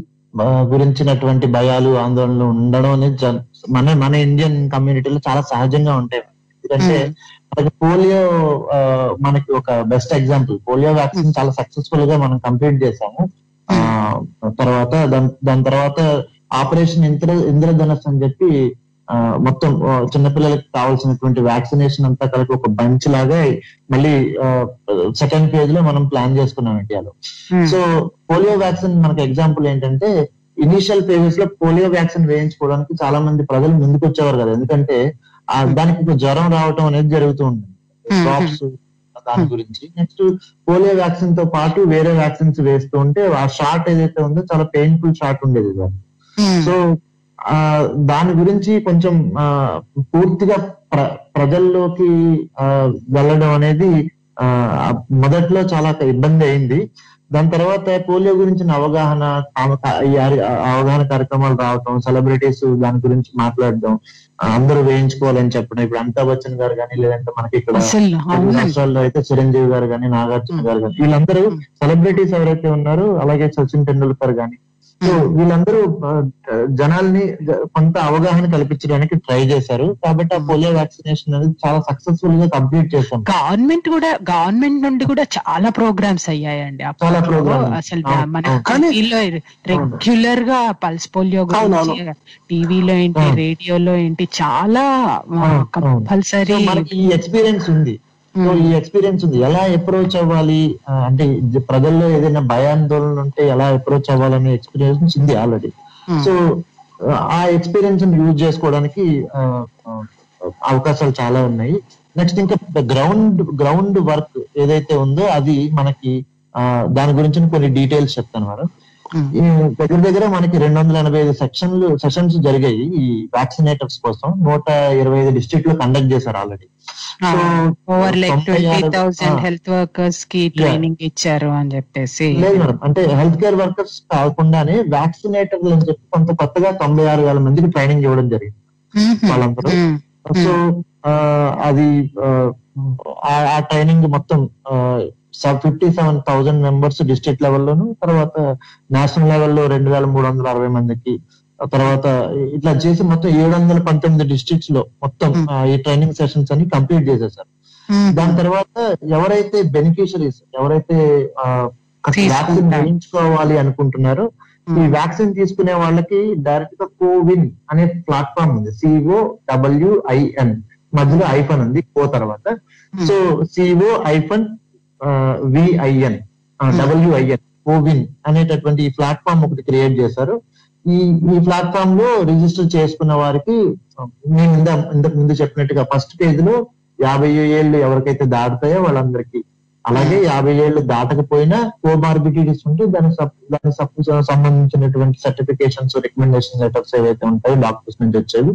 గురించినటువంటి భయాలు ఆందోళనలు ఉండడం అనేది మన ఇండియన్ కమ్యూనిటీలో చాలా సహజంగా ఉంటాయి. ఎందుకంటే పోలియో మనకి ఒక బెస్ట్ ఎగ్జాంపుల్. పోలియో వ్యాక్సిన్ చాలా సక్సెస్ఫుల్ గా మనం కంప్లీట్ చేసాము. తర్వాత దాని తర్వాత ఆపరేషన్ ఇంద్రధనుష్ అని చెప్పి మొత్తం చిన్నపిల్లలకి కావాల్సినటువంటి వ్యాక్సినేషన్ అంతా కలిపి ఒక బంచ్ లాగా మళ్ళీ సెకండ్ ఫేజ్ లో మనం ప్లాన్ చేసుకున్నాం ఇండియాలో. సో పోలియో వ్యాక్సిన్ మనకి ఎగ్జాంపుల్ ఏంటంటే, ఇనిషియల్ ఫేజెస్ లో పోలియో వ్యాక్సిన్ వేయించుకోవడానికి చాలా మంది ప్రజలు ముందుకు వచ్చేవారు కదా, ఎందుకంటే దానికి జ్వరం రావటం అనేది జరుగుతూ ఉంటుంది, డ్రాప్స్ దాని గురించి. నెక్స్ట్ పోలియో వ్యాక్సిన్ తో పాటు వేరే వ్యాక్సిన్స్ వేస్తూ ఉంటే ఆ షాట్ ఏదైతే ఉందో చాలా పెయిన్ఫుల్ షాట్ ఉండేది దాన్ని. సో దాని గురించి కొంచెం పూర్తిగా ప్రజల్లోకి వెళ్ళడం అనేది మొదట్లో చాలా ఇబ్బంది అయింది. దాని తర్వాత పోలియో గురించిన అవగాహన కార్యక్రమాలు రావటం, సెలబ్రిటీస్ దాని గురించి మాట్లాడడం, అందరూ వేయించుకోవాలని చెప్పడం. ఇప్పుడు అమితాబ్ బచ్చన్ గారు కానీ, లేదంటే మనకి ఇక్కడ రాష్ట్రాల్లో అయితే చిరంజీవి గారు కానీ, నాగార్జున గారు కానీ, వీళ్ళందరూ సెలబ్రిటీస్ ఎవరైతే ఉన్నారో, అలాగే సచిన్ టెండూల్కర్ కానీ, సో వీళ్ళందరూ జనాల్ని కొంత అవగాహన కల్పించడానికి ట్రై చేశారు. కాబట్టి ఆ పోలియో వ్యాక్సినేషన్ అనేది చాలా సక్సెస్ఫుల్ గా కంప్లీట్ చేశాం. గవర్నమెంట్ నుండి కూడా చాలా ప్రోగ్రామ్స్ అయ్యాయండి. చాలా ప్రోగ్రామ్ అసలు మన రెగ్యులర్ గా పల్స్ పోలియో గురించి టీవీలో ఏంటి, రేడియోలో ఏంటి, చాలా కంపల్సరీ మనకి ఈ ఎక్స్పీరియన్స్ ఉంది. సో ఈ ఎక్స్పీరియన్స్ ఉంది, ఎలా అప్రోచ్ అవ్వాలి అంటే ప్రజల్లో ఏదైనా భయాందోళన ఉంటే ఎలా అప్రోచ్ అవ్వాలనే ఎక్స్పీరియన్స్ ఉంది ఆల్రెడీ. సో ఆ ఎక్స్పీరియన్స్ యూజ్ చేసుకోవడానికి అవకాశాలు చాలా ఉన్నాయి. నెక్స్ట్ ఇంకా గ్రౌండ్ వర్క్ ఏదైతే ఉందో అది మనకి దాని గురించి కొన్ని డీటెయిల్స్ చెప్తాను మేడం. దగ్గర మనకి 285 సెషన్స్ జరిగాయి ఈ వ్యాక్సినేటర్స్ కోసం. 125 డిస్ట్రిక్ట్ లో కండక్ట్ చేశారు already. Over like 20,000 health workers కి ట్రైనింగ్ ఇచ్చారు అని చెప్పేసి. లేదు మేడం, అంటే హెల్త్ కేర్ వర్కర్స్ కాకుండానే వ్యాక్సినేటర్లు అని చెప్పి కొంత కొత్తగా 96,000 మందికి ట్రైనింగ్ ఇవ్వడం జరిగింది వాళ్ళందరూ. సో అది ఆ ట్రైనింగ్ మొత్తం 57,000 మెంబర్స్ డిస్ట్రిక్ట్ లెవెల్లోను, తర్వాత నేషనల్ లెవెల్లో 2,360 మందికి, తర్వాత ఇట్లా చేసి మొత్తం 719 డిస్ట్రిక్ట్స్ లో మొత్తం ఈ ట్రైనింగ్ సెషన్స్ అన్ని కంప్లీట్ చేసేసారు. దాని తర్వాత ఎవరైతే బెనిఫిషరీస్, ఎవరైతే వ్యాక్సిన్ వేయించుకోవాలి అనుకుంటున్నారో, ఈ వ్యాక్సిన్ తీసుకునే వాళ్ళకి డైరెక్ట్ గా కోవిన్ అనే ప్లాట్ఫామ్ ఉంది. COWIN మధ్యలో ఐఫన్ ఉంది కో తర్వాత. సో COVIN WIN కోవిన్ అనేటటువంటి ఈ ప్లాట్ఫామ్ ఒకటి క్రియేట్ చేశారు. ఈ ప్లాట్ఫామ్ లో రిజిస్టర్ చేసుకున్న వారికి నేను ఇంతకు ముందు చెప్పినట్టుగా ఫస్ట్ పేజ్ లో 50 ఏళ్ళు ఎవరికైతే దాటుతాయో వాళ్ళందరికీ, అలాగే 50 ఏళ్ళు దాటకపోయినా కోమార్బిడిటీస్ ఉంటే దానికి సంబంధించినటువంటి సర్టిఫికేషన్స్, రికమెండేషన్ లెటర్స్ ఏవైతే ఉంటాయో డాక్టర్స్ నుంచి వచ్చేవి,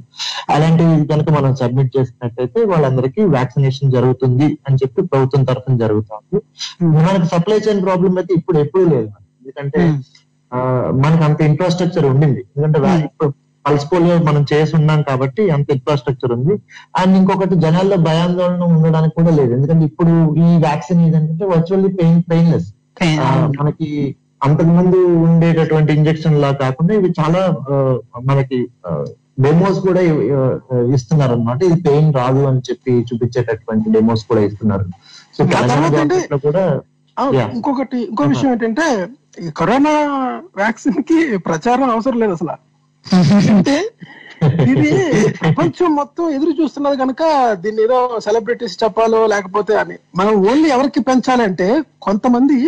అలాంటివి కనుక మనం సబ్మిట్ చేసినట్టయితే వాళ్ళందరికీ వ్యాక్సినేషన్ జరుగుతుంది అని చెప్పి ప్రభుత్వం తరఫున జరుగుతుంది. మనకి సప్లై చైన్ ప్రాబ్లం అయితే ఎప్పుడు లేదు, ఎందుకంటే మనకి అంత ఇన్ఫ్రాస్ట్రక్చర్ ఉండింది. ఎందుకంటే ఇప్పుడు పల్స్ పోలియో మనం చేసి ఉన్నాం కాబట్టి అంత ఇన్ఫ్రాస్ట్రక్చర్ ఉంది. అండ్ ఇంకొకటి జనాల్లో భయాందోళన ఉండడానికి కూడా లేదు, ఎందుకంటే ఇప్పుడు ఈ వ్యాక్సిన్ ఏంటంటే వర్చువల్లీ పెయిన్లెస్. మనకి అంతకు ముందు ఉండేటటువంటి ఇంజెక్షన్ లా కాకుండా ఇవి చాలా మనకి డెమోస్ కూడా ఇస్తున్నారు అనమాట. ఇది పెయిన్ రాదు అని చెప్పి చూపించేటటువంటి డెమోస్ కూడా ఇస్తున్నారు. సో తెలంగాణ కూడా ఇంకో విషయం ఏంటంటే, ఈ కరోనా వ్యాక్సిన్ కి ప్రచారం అవసరం లేదు అసలు. అంటే ఇది ప్రపంచం మొత్తం ఎదురు చూస్తున్నది కనుక దీన్ని ఏదో సెలబ్రిటీస్ చెప్పాలో లేకపోతే అని, మనం ఓన్లీ ఎవరికి పెంచాలంటే కొంతమంది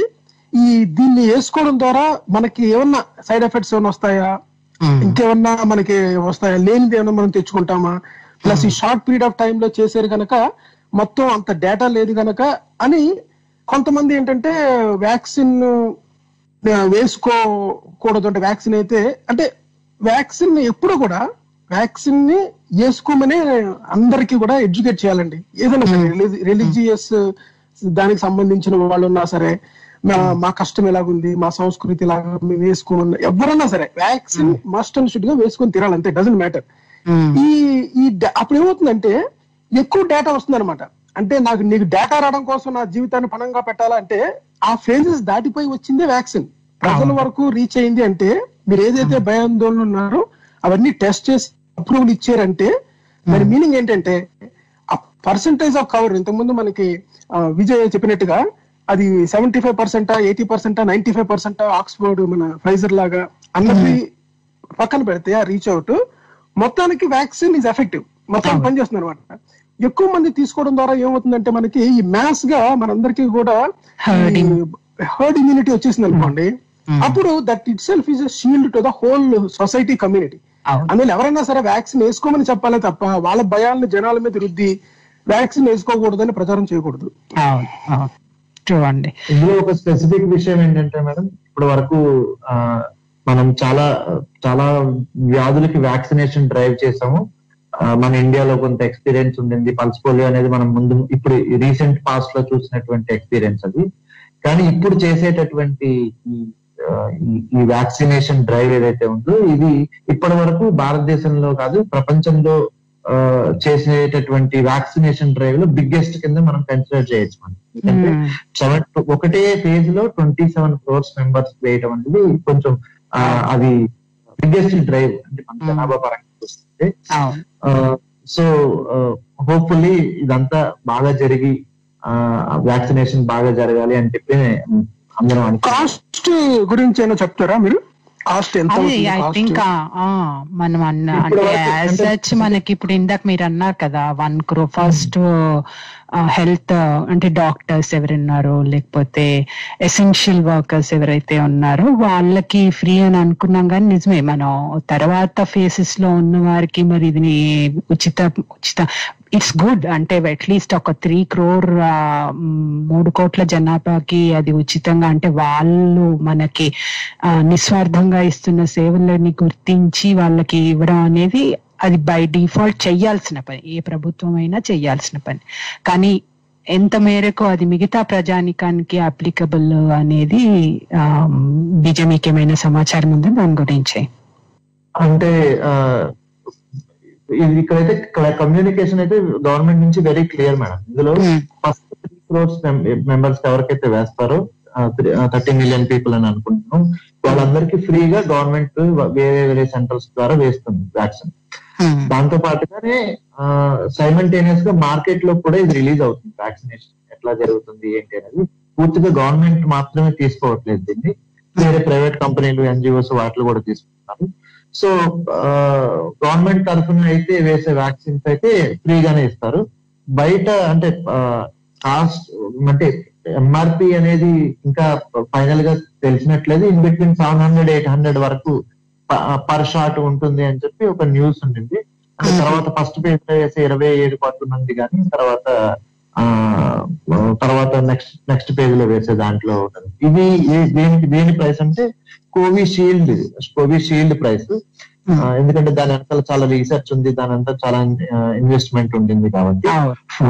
దీన్ని వేసుకోవడం ద్వారా మనకి ఏమన్నా సైడ్ ఎఫెక్ట్స్ ఏమైనా వస్తాయా, ఇంకేమన్నా మనకి వస్తాయా, లేనిది ఏమన్నా మనం తెచ్చుకుంటామా, ప్లస్ ఈ షార్ట్ పీరియడ్ ఆఫ్ టైమ్ లో చేశారు కనుక మొత్తం అంత డేటా లేదు కనుక అని కొంతమంది ఏంటంటే వ్యాక్సిన్ వేసుకోకూడదు. అంటే వ్యాక్సిన్ అయితే అంటే వ్యాక్సిన్ ఎప్పుడు కూడా వ్యాక్సిన్ ని వేసుకోమని అందరికీ కూడా ఎడ్యుకేట్ చేయాలండి. ఏదైనా సరే రిలీజియస్ దానికి సంబంధించిన వాళ్ళు ఉన్నా సరే, మా కష్టం ఎలాగుంది, మా సంస్కృతి ఎలాగా, మేము వేసుకోమన్నా ఎవరన్నా సరే వ్యాక్సిన్ మస్ట్ అండ్ షుడ్ గా వేసుకొని తినాలి, అంతే, డజంట్ మ్యాటర్. అప్పుడు ఏమవుతుందంటే ఎక్కువ డేటా వస్తుంది అనమాట. అంటే నీకు డేటా రావడం కోసం నా జీవితాన్ని పణంగా పెట్టాలంటే ఆ ఫేజెస్ దాటిపోయి వచ్చిందే వ్యాక్సిన్ ప్రజల వరకు రీచ్ అయింది. అంటే మీరు ఏదైతే భయాందోళన ఉన్నారో అవన్నీ టెస్ట్ చేసి అప్రూవల్ ఇచ్చారంటే దాని మీనింగ్ ఏంటంటే ఆ పర్సంటేజ్ ఆఫ్ కవర్, ఇంతకుముందు మనకి విజయ్ చెప్పినట్టుగా అది 75%, 80%, 95% ఆక్స్ఫర్డ్ మన ఫైజర్ లాగా అన్నది పక్కన పెడితే ఆ రీచ్ అవుట్ మొత్తానికి వ్యాక్సిన్ ఈజ్ ఎఫెక్టివ్, మొత్తానికి పనిచేస్తుంది అనమాట. ఎక్కువ మంది తీసుకోవడం ద్వారా ఏమవుతుందంటే మనకి ఈ మ్యాస్ గా మనందరికీ కూడా హర్డ్ ఇమ్యూనిటీ వచ్చేసింది అనుకోండి. అప్పుడు that it self is a shield to the whole society community. అందులో ఎవరైనా సరే వ్యాక్సిన్ వేసుకోమని చెప్పాలి తప్ప వాళ్ళ భయాలను జనాల మీద రుద్ది వ్యాక్సిన్ వేసుకోకూడదని ప్రచారం చేయకూడదు. చూడండి, ఇందులో ఒక స్పెసిఫిక్ విషయం ఏంటంటే మేడం, ఇప్పటి వరకు మనం చాలా చాలా వ్యాధులకి వ్యాక్సినేషన్ డ్రైవ్ చేసాము. మన ఇండియాలో కొంత ఎక్స్పీరియన్స్ ఉండింది. పల్స్ పోలియో అనేది మనం ముందు ఇప్పుడు రీసెంట్ పాస్ట్ లో చూసినటువంటి ఎక్స్పీరియన్స్ అది. కానీ ఇప్పుడు చేసేటటువంటి ఈ వ్యాక్సినేషన్ డ్రైవ్ ఏదైతే ఉందో ఇది ఇప్పటి వరకు భారతదేశంలో కాదు ప్రపంచంలో చేసేటటువంటి వ్యాక్సినేషన్ డ్రైవ్ లో బిగ్గెస్ట్ కింద మనం కన్సిడర్ చేయొచ్చు. ఎందుకంటే ఒకటే ఫేజ్ లో 27 crores మెంబర్స్ వేయటం అనేది కొంచెం అది బిగ్గెస్ట్ డ్రైవ్ అంటే మన జనాభా పరంగా చూస్తే. సో హోప్ఫుల్లీ ఇదంతా బాగా జరిగి వ్యాక్సినేషన్ బాగా జరగాలి అని చెప్పి అందరం. కాస్ట్ గురించి ఏమైనా చెప్తారా మీరు? కాస్ట్ ఎంత? ఐ థింక్ మనం అంటే యాజ్ సచ్ మనకి ఇప్పుడు ఇందాక మీరు అన్నారు కదా 1 crore ఫస్ట్ హెల్త్ అంటే డాక్టర్స్ ఎవరున్నారో లేకపోతే ఎసెన్షియల్ వర్కర్స్ ఎవరైతే ఉన్నారో వాళ్ళకి ఫ్రీ అని అనుకున్నాం. కానీ నిజమే, మనం తర్వాత ఫేసెస్ లో ఉన్న వారికి మరి ఇది ఉచిత ఇట్స్ గుడ్. అంటే అట్లీస్ట్ ఒక 3 crore 3 కోట్ల జనాభాకి అది ఉచితంగా, అంటే వాళ్ళు మనకి నిస్వార్థంగా ఇస్తున్న సేవలని గుర్తించి వాళ్ళకి ఇవ్వడం అనేది అది బై డిఫాల్ట్ చెయ్యాల్సిన పని, ఏ ప్రభుత్వం అయినా చెయ్యాల్సిన పని. కానీ ఎంత మేరకు అది మిగతా ప్రజానికానికి అప్లికబుల్ అనేది మీకేమైనా సమాచారం ఉందా దాని గురించి? అంటే ఇక్కడైతే కమ్యూనికేషన్ అయితే గవర్నమెంట్ నుంచి వెరీ క్లియర్ మేడం. ఇందులో ఫస్ట్ 3 crores మెంబర్స్ ఎవరికైతే వేస్తారో 30 million పీపుల్ అని అనుకుంటున్నాం, వాళ్ళందరికీ ఫ్రీగా గవర్నమెంట్ వేరే వేరే సెంటర్స్ ద్వారా వేస్తుంది వ్యాక్సిన్. దాంతో పాటుగానే సైమల్టేనియస్ గా మార్కెట్ లో కూడా ఇది రిలీజ్ అవుతుంది. వ్యాక్సినేషన్ ఎట్లా జరుగుతుంది ఏంటి అనేది పూర్తిగా గవర్నమెంట్ మాత్రమే తీసుకోవట్లేదు, దీన్ని వేరే ప్రైవేట్ కంపెనీలు ఎన్జిఓస్ వాటిలో కూడా తీసుకుంటున్నారు. సో గవర్నమెంట్ తరఫున అయితే వేసే వ్యాక్సిన్స్ అయితే ఫ్రీగానే ఇస్తారు. బయట అంటే కాస్ట్ అంటే ఎంఆర్పి అనేది ఇంకా ఫైనల్ గా తెలిసినట్లేదు. ఇన్ బిట్వీన్ 700-800 వరకు పర్ షాట్ ఉంటుంది అని చెప్పి ఒక న్యూస్ ఉండింది. తర్వాత ఫస్ట్ పేజ్ లో వేసే 27 పడుతుంది, కానీ తర్వాత నెక్స్ట్ పేజ్ లో వేసే దాంట్లో ఉంటుంది. ఇది దేని ప్రైస్ అంటే కోవిషీల్డ్ ప్రైస్. ఎందుకంటే దాని వెనకాల చాలా రీసెర్చ్ ఉంది, దాని అంతా చాలా ఇన్వెస్ట్మెంట్ ఉంటుంది. కాబట్టి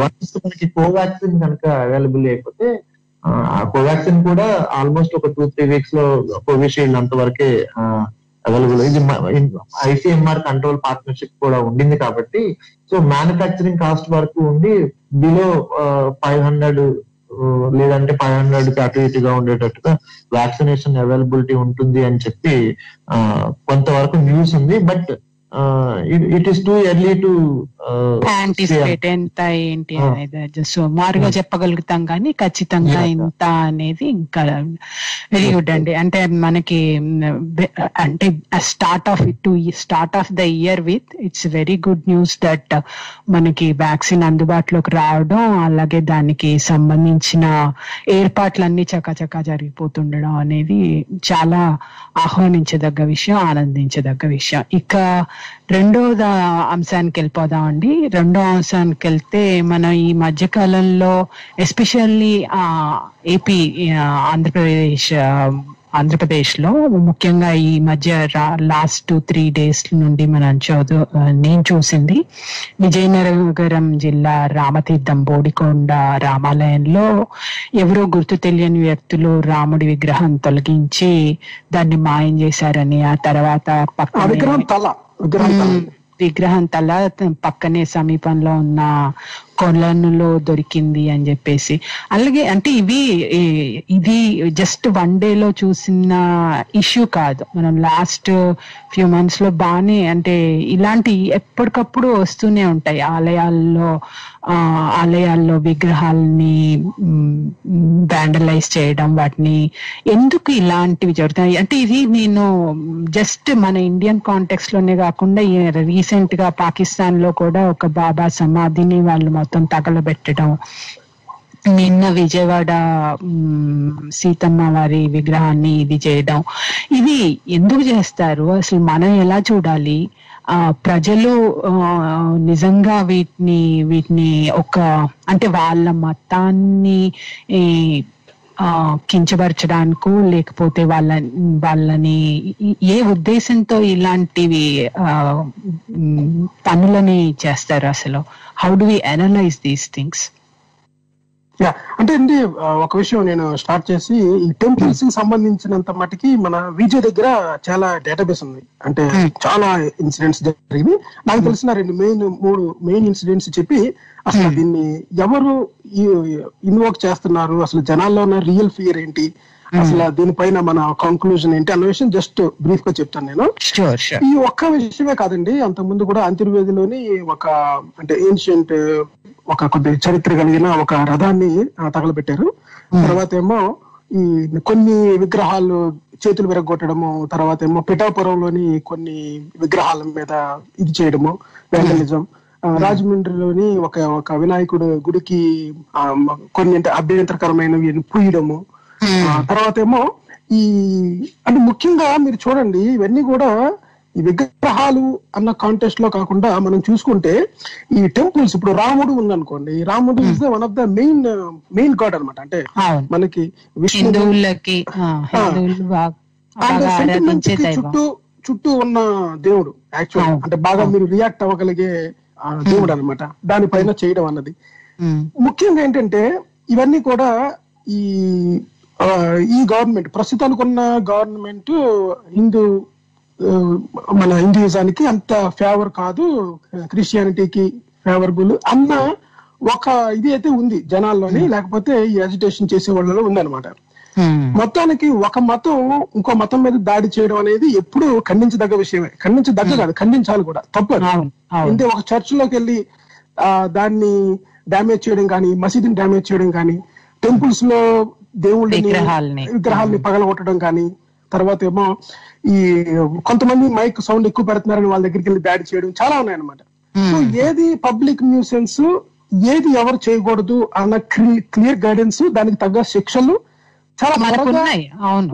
వన్స్ మనకి కోవాక్సిన్ కనుక అవైలబుల్ అయిపోతే కోవాక్సిన్ కూడా ఆల్మోస్ట్ ఒక 2-3 weeks లో కోవిషీల్డ్ అంతవరకే అవైలబుల్. ఇది ఐసిఎంఆర్ కంట్రోల్ పార్ట్నర్షిప్ కూడా ఉండింది కాబట్టి సో మ్యానుఫ్యాక్చరింగ్ కాస్ట్ వరకు ఉండి బిలో 500 లేదంటే 500కి అటు ఇటుగా ఉండేటట్టుగా వ్యాక్సినేషన్ అవైలబిలిటీ ఉంటుంది అని చెప్పి కొంతవరకు న్యూస్ ఉంది. But it is too early to anticipate ఎంత ఏంటి అనేది సుమారుగా చెప్పగలుగుతాం, కానీ ఖచ్చితంగా ఇంత అనేది ఇంకా వెరీ గుడ్ అండి. అంటే మనకి అంటే start of the year with its very good news that మనకి వ్యాక్సిన్ అందుబాటులోకి రావడం, అలాగే దానికి సంబంధించిన ఏర్పాట్లన్నీ చకాచకా జరిగిపోతుండడం అనేది చాలా ఆహ్వానించదగ్గ విషయం, ఆనందించదగ్గ విషయం. ఇక రెండో అంశానికి వెళ్ళిపోదాం అండి. రెండో అంశానికి వెళ్తే మనం ఈ మధ్య కాలంలో ఎస్పెషల్లీ ఏపీ ఆంధ్రప్రదేశ్ ఆంధ్రప్రదేశ్ లో ముఖ్యంగా ఈ మధ్య లాస్ట్ 3 days నుండి నేను చూసింది విజయనగరం జిల్లా రామతీర్థం బోడికొండ రామాలయంలో ఎవరో గుర్తు తెలియని వ్యక్తులు రాముడి విగ్రహం తొలగించి దాన్ని మాయం చేశారని, ఆ తర్వాత విగ్రహం తల పక్కనే సమీపంలో ఉన్న కొలనులో దొరికింది అని చెప్పేసి. అలాగే అంటే ఇది జస్ట్ 1 day లో చూసిన ఇష్యూ కాదు. మనం లాస్ట్ ఫ్యూ మంత్స్ లో బాగానే అంటే ఇలాంటి ఎప్పటికప్పుడు వస్తూనే ఉంటాయి. ఆలయాల్లో విగ్రహాలని వ్యాండలైజ్ చేయడం, వాటిని ఎందుకు ఇలాంటివి జరుగుతాయి అంటే ఇది నేను జస్ట్ మన ఇండియన్ కాంటెక్స్ట్ లోనే కాకుండా రీసెంట్ గా పాకిస్తాన్ లో కూడా ఒక బాబా సమాధిని వాళ్ళు మొత్తం తగలబెట్టడం, నిన్న విజయవాడ సీతమ్మ వారి విగ్రహాన్ని ఇది చేయడం, ఇవి ఎందుకు చేస్తారు అసలు? మనం ఎలా చూడాలి? ప్రజలు నిజంగా వీటిని ఒక అంటే వాళ్ళ మతాన్ని కించపరచడానికో లేకపోతే వాళ్ళని ఏ ఉద్దేశంతో ఇలాంటివి పనులని చేస్తారు అసలు? How do we analyze these things? అంటే అండి ఒక విషయం నేను స్టార్ట్ చేసి, ఈ టెంపుల్స్ కి సంబంధించినంత మటుకి మన విజయ్ దగ్గర చాలా డేటాబేస్ ఉంది. అంటే చాలా ఇన్సిడెంట్స్ జరిగింది. నాకు తెలిసిన 3 మెయిన్ ఇన్సిడెంట్స్ చెప్పి అసలు దీన్ని ఎవరు ఇన్వోక్ చేస్తున్నారు, అసలు జనాల్లో ఉన్న రియల్ ఫియర్ ఏంటి, అసలు దీనిపైన మన కంక్లూజన్ ఏంటి అన్న విషయం జస్ట్ బ్రీఫ్ గా చెప్తాను నేను. ఈ ఒక్క విషయమే కాదండి, అంతకు ముందు కూడా అంతర్వేదిలోని ఒక అంటే ఏన్షియంట్ ఒక కొద్ది చరిత్ర కలిగిన ఒక రథాన్ని తగలబెట్టారు. తర్వాత ఏమో ఈ కొన్ని విగ్రహాలు చేతులు విరగొట్టడము, తర్వాత ఏమో పిఠాపురంలోని కొన్ని విగ్రహాల మీద ఇది చేయడము, వ్యాండలిజం. రాజమండ్రిలోని ఒక వినాయకుడు గుడికి కొన్ని అంటే అభ్యంతరకరమైనవి పూయడము. తర్వాత ఏమో అంటే ముఖ్యంగా మీరు చూడండి, ఇవన్నీ కూడా ఈ విగ్రహాలు అన్న కాంటెక్స్ట్ లో కాకుండా మనం చూసుకుంటే ఈ టెంపుల్స్, ఇప్పుడు రాముడు ఉందనుకోండి, రాముడు is one of the main God అనమాట. అంటే మనకి విష్ణువులకి చుట్టూ ఉన్న దేవుడు యాక్చువల్ అంటే బాగా మీరు రియాక్ట్ అవ్వగలిగే దేవుడు అనమాట. దానిపైన చేయడం అన్నది ముఖ్యంగా ఏంటంటే ఇవన్నీ కూడా ఈ గవర్నమెంట్ ప్రస్తుతానికి ఉన్న గవర్నమెంట్ మన హిందూయిజానికి అంత ఫేవర్ కాదు, క్రిస్టియానిటీకి ఫేవరబుల్ అన్న ఒక ఇది అయితే ఉంది జనాల్లోని, లేకపోతే ఈ అజిటేషన్ చేసే వాళ్ళలో ఉందన్నమాట. మొత్తానికి ఒక మతం ఇంకో మతం మీద దాడి చేయడం అనేది ఎప్పుడు ఖండించదగ్గ విషయమే. కాదు, ఖండించాలి కూడా, తప్పు. అంటే ఒక చర్చ్ లోకి వెళ్ళి దాన్ని డ్యామేజ్ చేయడం కానీ, మసీదుని డ్యామేజ్ చేయడం కానీ, టెంపుల్స్ లో దేవుళ్ళని విగ్రహాలని పగలగొట్టడం కానీ, తర్వాత ఏమో ఈ కొంతమంది మైక్ సౌండ్ ఎక్కువ పెడుతున్నారని వాళ్ళ దగ్గరికి వెళ్ళి దాడి చేయడం చాలా ఉన్నాయన్నమాట. సో ఏది పబ్లిక్ న్యూసెన్స్, ఏది ఎవరు చేయకూడదు అన్న క్లియర్ గైడెన్స్, దానికి తగ్గ శిక్షలు చాలా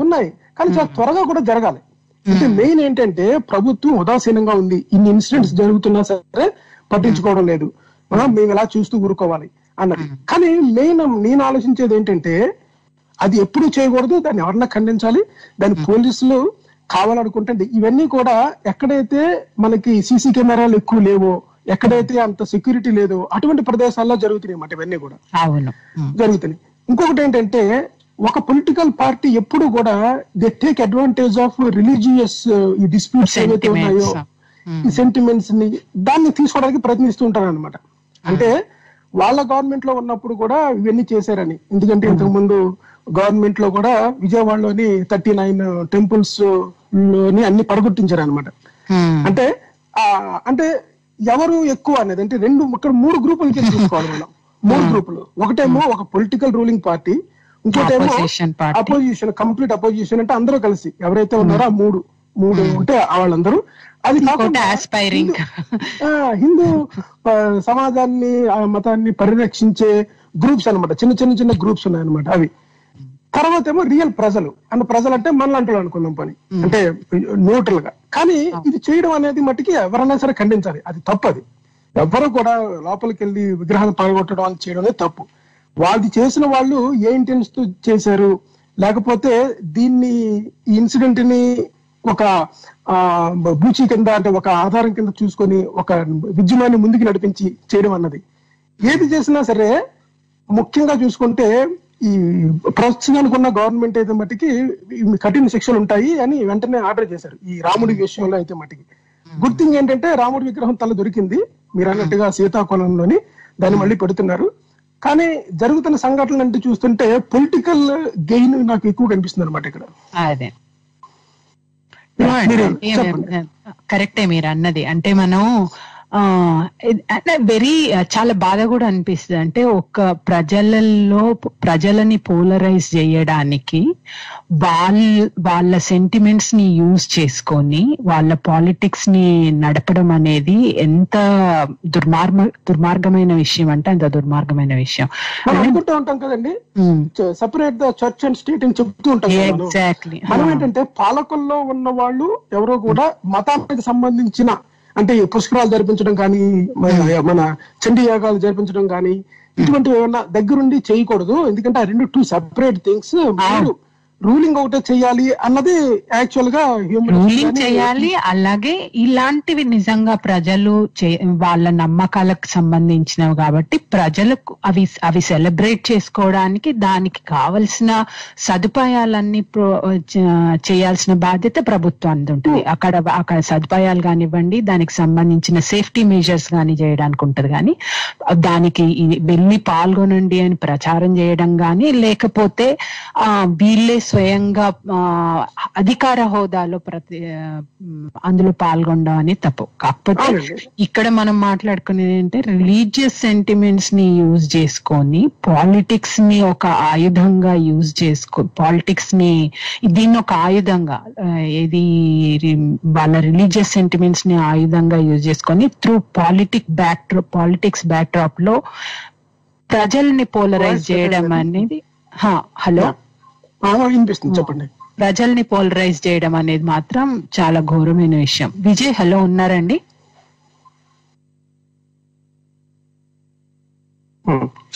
ఉన్నాయి, కానీ చాలా త్వరగా కూడా జరగాలి. అంటే మెయిన్ ఏంటంటే ప్రభుత్వం ఉదాసీనంగా ఉంది, ఇన్ని ఇన్సిడెంట్స్ జరుగుతున్నా సరే పట్టించుకోవడం లేదు, మేము ఎలా చూస్తూ ఊరుకోవాలి అన్నది. కానీ మెయిన్ నేను ఆలోచించేది ఏంటంటే అది ఎప్పుడు చేయకూడదు, దాన్ని ఎవరన్నా ఖండించాలి. దాని పోలీసులు కావాలనుకుంటే ఇవన్నీ కూడా ఎక్కడైతే మనకి సీసీ కెమెరాలు ఎక్కువ లేవో, ఎక్కడైతే అంత సెక్యూరిటీ లేదో అటువంటి ప్రదేశాల్లో జరుగుతున్నాయి అన్నమాట. ఇవన్నీ కూడా జరుగుతున్నాయి. ఇంకొకటి ఏంటంటే ఒక పొలిటికల్ పార్టీ ఎప్పుడు కూడా they take advantage of religious ఈ డిస్ప్యూట్స్ ఏవైతే ఉన్నాయో, ఈ సెంటిమెంట్స్ ని దాన్ని తీసుకోవడానికి ప్రయత్నిస్తూ ఉంటారు అనమాట. అంటే వాళ్ళ గవర్నమెంట్ లో ఉన్నప్పుడు కూడా ఇవన్నీ చేశారని. ఎందుకంటే ఇంతకు ముందు గవర్నమెంట్ లో కూడా విజయవాడలోని 39 టెంపుల్స్ లోని అన్ని పడగొట్టించారు అనమాట. అంటే ఎవరు ఎక్కువ అనేది అంటే ఇక్కడ 3 గ్రూపులకి చూసుకోవాలి మనం. 3 గ్రూపులు. ఒకటేమో ఒక పొలిటికల్ రూలింగ్ పార్టీ, ఇంకోటేమో అపోజిషన్, కంప్లీట్ అపోజిషన్ అంటే అందరూ కలిసి ఎవరైతే ఉన్నారో ఆ మూడు ఉంటే వాళ్ళందరూ. అది హిందూ సమాజాన్ని మతాన్ని పరిరక్షించే గ్రూప్స్ అనమాట. చిన్న గ్రూప్స్ ఉన్నాయన్నమాట అవి. తర్వాత ఏమో రియల్ ప్రజలు అంటే మనలాంటి అనుకున్నాం పని, అంటే న్యూట్రల్ గా. కానీ ఇది చేయడం అనేది మట్టికి ఎవరైనా సరే ఖండించాలి, అది తప్పు. అది ఎవరు కూడా లోపలికి వెళ్ళి విగ్రహాలు పాల్గొట్టడం అని చేయడం అనేది తప్పు. వాళ్ళు చేసిన వాళ్ళు ఏ ఇంటెన్స్ తో చేశారు, లేకపోతే దీన్ని ఈ ఇన్సిడెంట్ ని ఒక బూచి కింద అంటే ఒక ఆధారం కింద చూసుకొని ఒక ఉద్యమాన్ని ముందుకు నడిపించి చేయడం అన్నది ఏది చేసినా సరే ముఖ్యంగా చూసుకుంటే ఈ ప్రస్తుతానికి ఉన్న గవర్నమెంట్ అయితే మట్టికి కఠిన శిక్షలు ఉంటాయి అని వెంటనే ఆర్డర్ చేశారు. ఈ రాముడి విషయంలో అయితే మట్టికి గుడ్ థింగ్ ఏంటంటే రాముడి విగ్రహం తల దొరికింది మీరు అన్నట్టుగా శ్రీకాకుళంలోని, దాన్ని మళ్ళీ పెడుతున్నారు. కానీ జరుగుతున్న సంఘటనలు అంటే చూస్తుంటే పొలిటికల్ గెయిన్ నాకు ఎక్కువ కనిపిస్తుంది అనమాట ఇక్కడ. అదే కరెక్టే మీరు అన్నది. అంటే మనం వెరీ చాలా బాధ కూడా అనిపిస్తుంది. అంటే ఒక ప్రజలని పోలరైజ్ చేయడానికి వాళ్ళ సెంటిమెంట్స్ ని యూజ్ చేసుకొని వాళ్ళ పాలిటిక్స్ ని నడపడం అనేది ఎంత దుర్మార్గమైన విషయం అంటే అంత దుర్మార్గమైన విషయం. మనం అనుకుంటూ ఉంటాం కదండి, separate the church and state అని చెప్తూ ఉంటాం. ఎగ్జాక్ట్లీ. మనం ఏంటంటే పాలకుల్లో ఉన్న వాళ్ళు ఎవరో కూడా మతానికి సంబంధించిన అంటే పుష్కరాలు జరిపించడం కానీ మన చండీ యాగాలు జరిపించడం కానీ ఇటువంటివి ఏమన్నా దగ్గరుండి చేయకూడదు. ఎందుకంటే ఆ రెండు 2 సెపరేట్ థింగ్స్. రూలింగ్ ఒకటే చెయ్యాలి అన్నది యాక్చువల్ గా రూలింగ్ చేయాలి. అలాగే ఇలాంటివి నిజంగా ప్రజలు వాళ్ళ నమ్మకాలకు సంబంధించినవి కాబట్టి ప్రజలకు అవి సెలబ్రేట్ చేసుకోవడానికి దానికి కావలసిన సదుపాయాలన్నీ చేయాల్సిన బాధ్యత ప్రభుత్వానికి ఉంటుంది. అక్కడ సదుపాయాలు కానివ్వండి, దానికి సంబంధించిన సేఫ్టీ మెజర్స్ కానీ చేయడానికి ఉంటుంది. కానీ దానికి వెళ్ళి పాల్గొనండి అని ప్రచారం చేయడం కానీ, లేకపోతే వీళ్ళే స్వయంగా అధికార హోదాలో అందులో పాల్గొనడం అనేది తప్పు. కాకపోతే ఇక్కడ మనం మాట్లాడుకునేది ఏంటంటే రిలీజియస్ సెంటిమెంట్స్ ని యూజ్ చేసుకొని పాలిటిక్స్ ని ఒక ఆయుధంగా యూజ్ పాలిటిక్స్ ని దీన్ని ఒక ఆయుధంగా ఏది వాళ్ళ రిలీజియస్ సెంటిమెంట్స్ ని ఆయుధంగా యూజ్ చేసుకొని త్రూ పాలిటిక్స్ బ్యాక్డ్రాప్ లో ప్రజల్ని పోలరైజ్ చేయడం అనేది హలో చెప్పండి ప్రజల్ని పోలరైజ్ చేయడం అనేది మాత్రం చాలా ఘోరమైన విషయం. విజయ్ హలో ఉన్నారండి?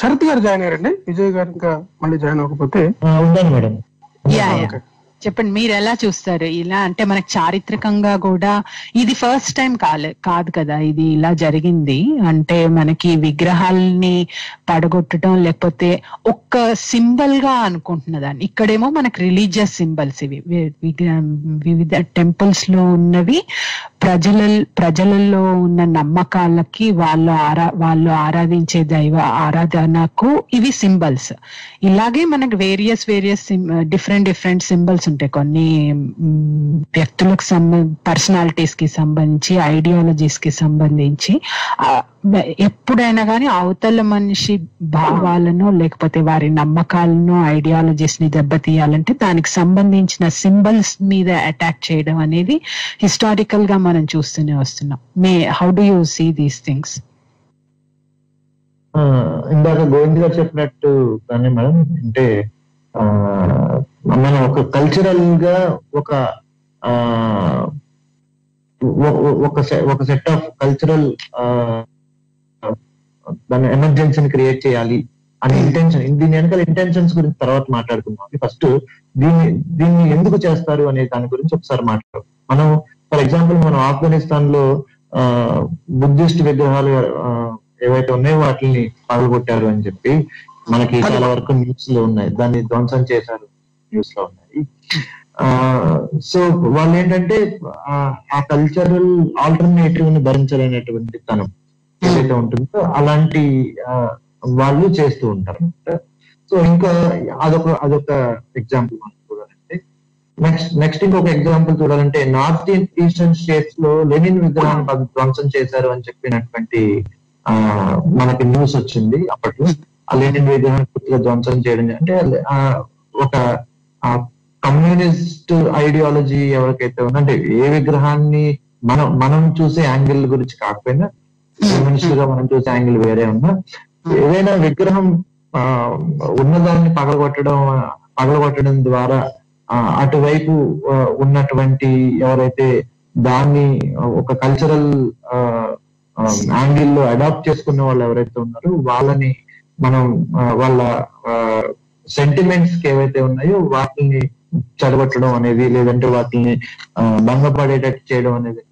శరత్ గారు జాయిన్ అయ్యారండి. విజయ్ గారు ఇంకా మళ్ళీ జాయిన్ అవ్వకపోతే ఉండండి మేడం. చెప్పండి, మీరు ఎలా చూస్తారు ఇలా? అంటే మనకు చారిత్రకంగా కూడా ఇది ఫస్ట్ టైం కాదు కదా ఇది ఇలా జరిగింది. అంటే మనకి విగ్రహాలని పడగొట్టడం లేకపోతే ఒక్క సింబల్ గా అనుకుంటున్నదాన్ని, ఇక్కడేమో మనకి రిలీజియస్ సింబల్స్ ఇవి వివిధ టెంపుల్స్ లో ఉన్నవి ప్రజలలో ఉన్న నమ్మకాలకి వాళ్ళు ఆరాధించే దైవ ఆరాధనకు ఇవి సింబల్స్. ఇలాగే మనకు వేరియస్ డిఫరెంట్ సింబల్స్ ఉంటాయి. కొన్ని వ్యక్తులకు పర్సనాలిటీస్ కి సంబంధించి, ఐడియాలజీస్ కి సంబంధించి ఎప్పుడైనా కానీ అవతల మనిషి భావాలను లేకపోతే వారి నమ్మకాలను ఐడియాలజీస్ ని దెబ్బతీయాలంటే దానికి సంబంధించిన సింబల్స్ మీద అటాక్ చేయడం అనేది హిస్టారికల్ గా మనం చూస్తూనే వస్తున్నాం. How do you see these things? ఇందాక గోవింద్ గారు చెప్పినట్టు కానీ మేడం, అంటే మనం ఒక కల్చరల్ గా ఒక సెట్ ఆఫ్ కల్చరల్ దాని ఎమర్జెన్సీని క్రియేట్ చేయాలి అనే ఇంటెన్షన్, దీని వెనకాల ఇంటెన్షన్స్ గురించి తర్వాత మాట్లాడుకుందాం. ఫస్ట్ దీన్ని ఎందుకు చేస్తారు అనే దాని గురించి ఒకసారి మాట్లాడు. మనం ఫర్ ఎగ్జాంపుల్ మనం ఆఫ్ఘనిస్తాన్ లో బుద్ధిస్ట్ విగ్రహాలు ఏవైతే ఉన్నాయో వాటిని పగలగొట్టారు అని చెప్పి మనకి చాలా వరకు న్యూస్ లో ఉన్నాయి. దాన్ని ధ్వంసం చేశారు న్యూస్ లో ఉన్నాయి. సో వాళ్ళు ఏంటంటే ఆ కల్చరల్ ఆల్టర్నేటివ్ ని భరించలేనటువంటి తనం ఏదైతే ఉంటుందో అలాంటి వాళ్ళు చేస్తూ ఉంటారు. సో ఇంకా అదొక ఎగ్జాంపుల్ మనం చూడాలంటే, నెక్స్ట్ ఇంకొక ఎగ్జాంపుల్ చూడాలంటే నార్త్ ఈస్టర్న్ స్టేట్స్ లో లెనిన్ విగ్రహాన్ని ధ్వంసం చేశారు అని చెప్పినటువంటి మనకి న్యూస్ వచ్చింది అప్పట్లో. ఆ లెనిన్ విగ్రహాన్ని పూర్తిగా ధ్వంసం చేయడం అంటే ఒక కమ్యూనిస్ట్ ఐడియాలజీ ఎవరికైతే ఉందో, అంటే ఏ విగ్రహాన్ని మనం చూసే యాంగిల్ గురించి కాకపోయినా కమ్యూనిస్ట్ గా మనం చూసే యాంగిల్ వేరే ఉన్నా, ఏదైనా విగ్రహం ఉన్నదాన్ని పగలగొట్టడం ద్వారా అటువైపు ఉన్నటువంటి ఎవరైతే దాన్ని ఒక కల్చరల్ యాంగిల్ లో అడాప్ట్ చేసుకున్న వాళ్ళు ఎవరైతే ఉన్నారో వాళ్ళని మనం వాళ్ళ సెంటిమెంట్స్ ఏవైతే ఉన్నాయో వాటిని చెడగొట్టడం అనేది, లేదంటే వాటిని భంగపడేటట్టు చేయడం అనేది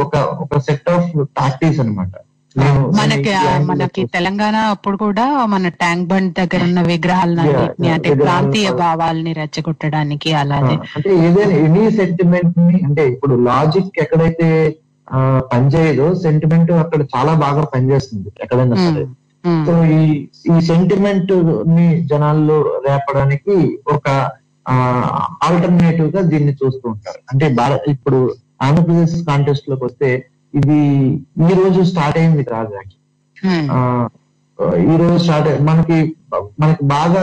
ఒక సెట్ ఆఫ్ టాక్టిక్స్ అనమాట. మనకి తెలంగాణ అప్పుడు కూడా మన ట్యాంక్ బండ్ దగ్గర ఉన్న విగ్రహాలని అంటే ప్రాంతీయ భావాలని రెచ్చగొట్టడానికి అలాగే అంటే ఏదైనా ఎనీ సెంటిమెంట్ ని, అంటే ఇప్పుడు లాజిక్ ఎక్కడైతే పనిచేయదో సెంటిమెంట్ అక్కడ చాలా బాగా పనిచేస్తుంది ఎక్కడైనా సరే. సో ఈ సెంటిమెంట్ ని జనాల్లో రేపడానికి ఒక ఆల్టర్నేటివ్ గా దీన్ని చూస్తూ ఉంటారు. అంటే ఇప్పుడు ఆంధ్రప్రదేశ్ కాంటెస్ట్ లోకి వస్తే ఇది ఈ రోజు స్టార్ట్ అయింది కాదు, ఈ రోజు స్టార్ట్ మనకి బాగా